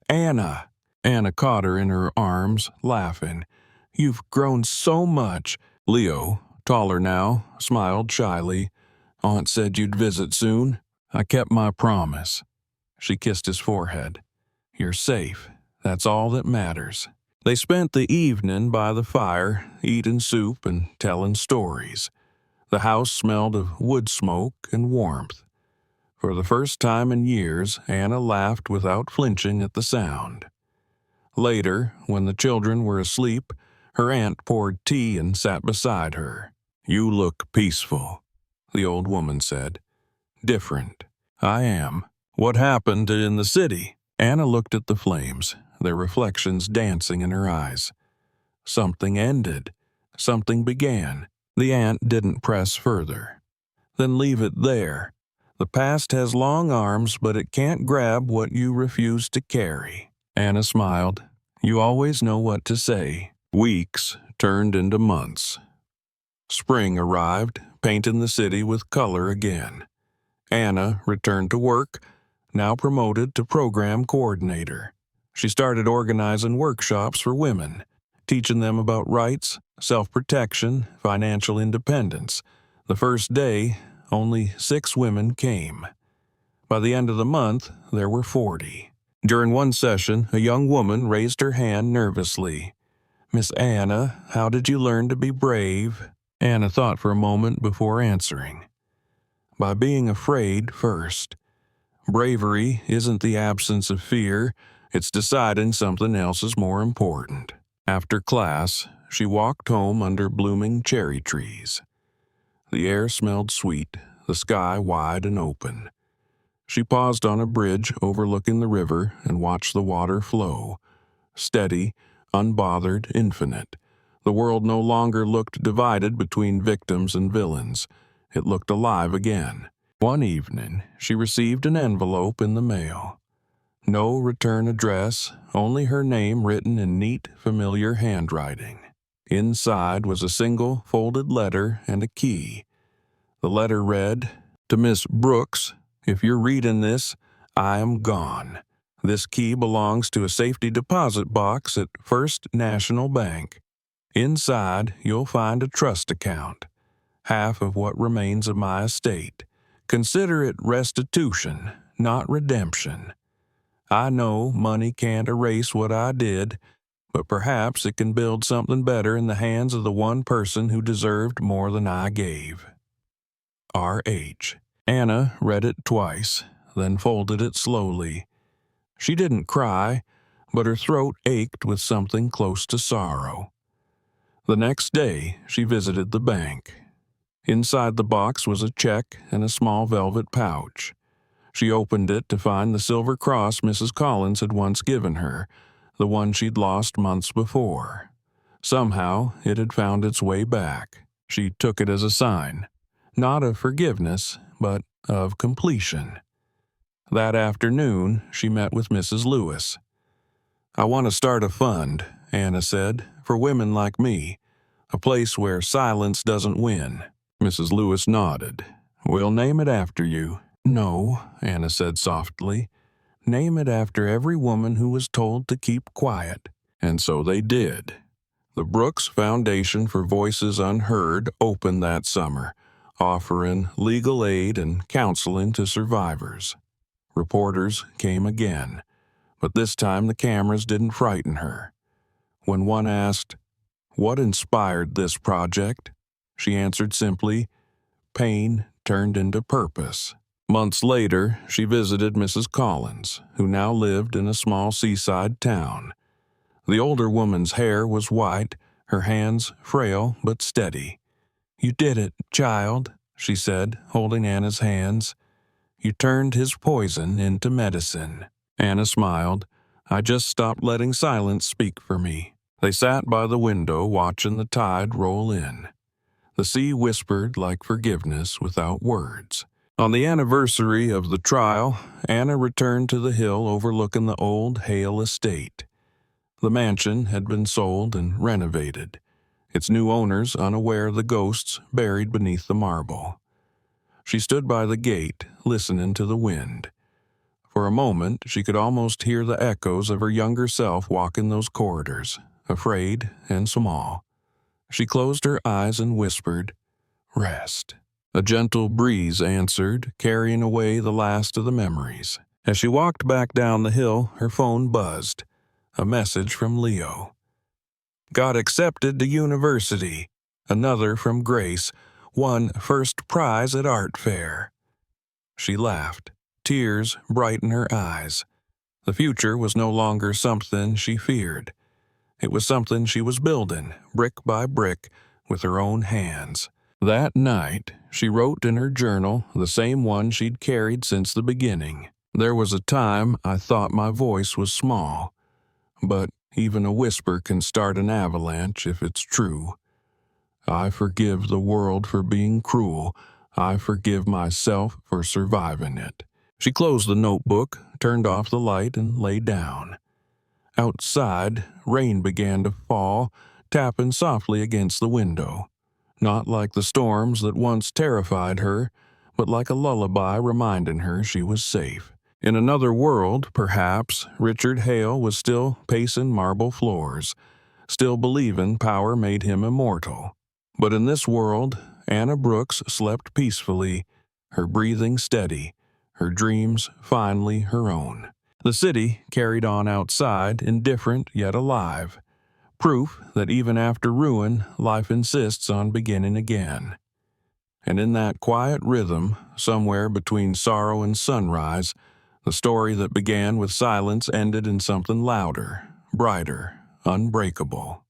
Anna! Anna caught her in her arms, laughing. You've grown so much. Leo, taller now, smiled shyly. Aunt said you'd visit soon. I kept my promise. She kissed his forehead. You're safe. That's all that matters. They spent the evening by the fire, eating soup and telling stories. The house smelled of wood smoke and warmth. For the first time in years, Anna laughed without flinching at the sound. Later, when the children were asleep, her aunt poured tea and sat beside her. You look peaceful, the old woman said. Different. I am. What happened in the city? Anna looked at the flames, their reflections dancing in her eyes. Something ended. Something began. The aunt didn't press further. Then leave it there. The past has long arms, but it can't grab what you refuse to carry. Anna smiled. You always know what to say. Weeks turned into months. Spring arrived, painting the city with color again. Anna returned to work, now promoted to program coordinator. She started organizing workshops for women, teaching them about rights, self-protection, financial independence. The first day, only 6 women came. By the end of the month, there were 40. During one session, a young woman raised her hand nervously. "Miss Anna, how did you learn to be brave?" Anna thought for a moment before answering. "By being afraid first. Bravery isn't the absence of fear, it's deciding something else is more important." After class, she walked home under blooming cherry trees. The air smelled sweet, the sky wide and open. She paused on a bridge overlooking the river and watched the water flow. Steady, unbothered, infinite. The world no longer looked divided between victims and villains. It looked alive again. One evening, she received an envelope in the mail. No return address, only her name written in neat, familiar handwriting. Inside was a single folded letter and a key. The letter read, "To Miss Brooks, if you're reading this, I am gone. This key belongs to a safety deposit box at First National Bank. Inside, you'll find a trust account, half of what remains of my estate. Consider it restitution, not redemption. I know money can't erase what I did, but perhaps it can build something better in the hands of the one person who deserved more than I gave. R.H." Anna read it twice, then folded it slowly. She didn't cry, but her throat ached with something close to sorrow. The next day, she visited the bank. Inside the box was a check and a small velvet pouch. She opened it to find the silver cross Mrs. Collins had once given her, the one she'd lost months before. Somehow, it had found its way back. She took it as a sign, not of forgiveness, but of completion. That afternoon, she met with Mrs. Lewis. "I want to start a fund," Anna said, "for women like me, a place where silence doesn't win." Mrs. Lewis nodded. "We'll name it after you." "No," Anna said softly. "Name it after every woman who was told to keep quiet." And so they did. The Brooks Foundation for Voices Unheard opened that summer, offering legal aid and counseling to survivors. Reporters came again, but this time the cameras didn't frighten her. When one asked, "What inspired this project?" she answered simply, "Pain turned into purpose." Months later, she visited Mrs. Collins, who now lived in a small seaside town. The older woman's hair was white, her hands frail but steady. "You did it, child," she said, holding Anna's hands. "You turned his poison into medicine." Anna smiled. "I just stopped letting silence speak for me." They sat by the window watching the tide roll in. The sea whispered like forgiveness without words. On the anniversary of the trial, Anna returned to the hill overlooking the old Hale estate. The mansion had been sold and renovated, its new owners unaware of the ghosts buried beneath the marble. She stood by the gate, listening to the wind. For a moment, she could almost hear the echoes of her younger self walking those corridors, afraid and small. She closed her eyes and whispered, "Rest." A gentle breeze answered, carrying away the last of the memories. As she walked back down the hill, her phone buzzed. A message from Leo. "Got accepted to university." Another from Grace. "Won first prize at art fair." She laughed. Tears brightened her eyes. The future was no longer something she feared. It was something she was building, brick by brick, with her own hands. That night, she wrote in her journal, the same one she'd carried since the beginning. "There was a time I thought my voice was small, but even a whisper can start an avalanche if it's true. I forgive the world for being cruel. I forgive myself for surviving it." She closed the notebook, turned off the light, and lay down. Outside, rain began to fall, tapping softly against the window. not like the storms that once terrified her, but like a lullaby reminding her she was safe. In another world, perhaps, Richard Hale was still pacing marble floors, still believing power made him immortal. But in this world, Anna Brooks slept peacefully, her breathing steady, her dreams finally her own. The city carried on outside, indifferent yet alive, proof that even after ruin, life insists on beginning again. And in that quiet rhythm, somewhere between sorrow and sunrise, the story that began with silence ended in something louder, brighter, unbreakable.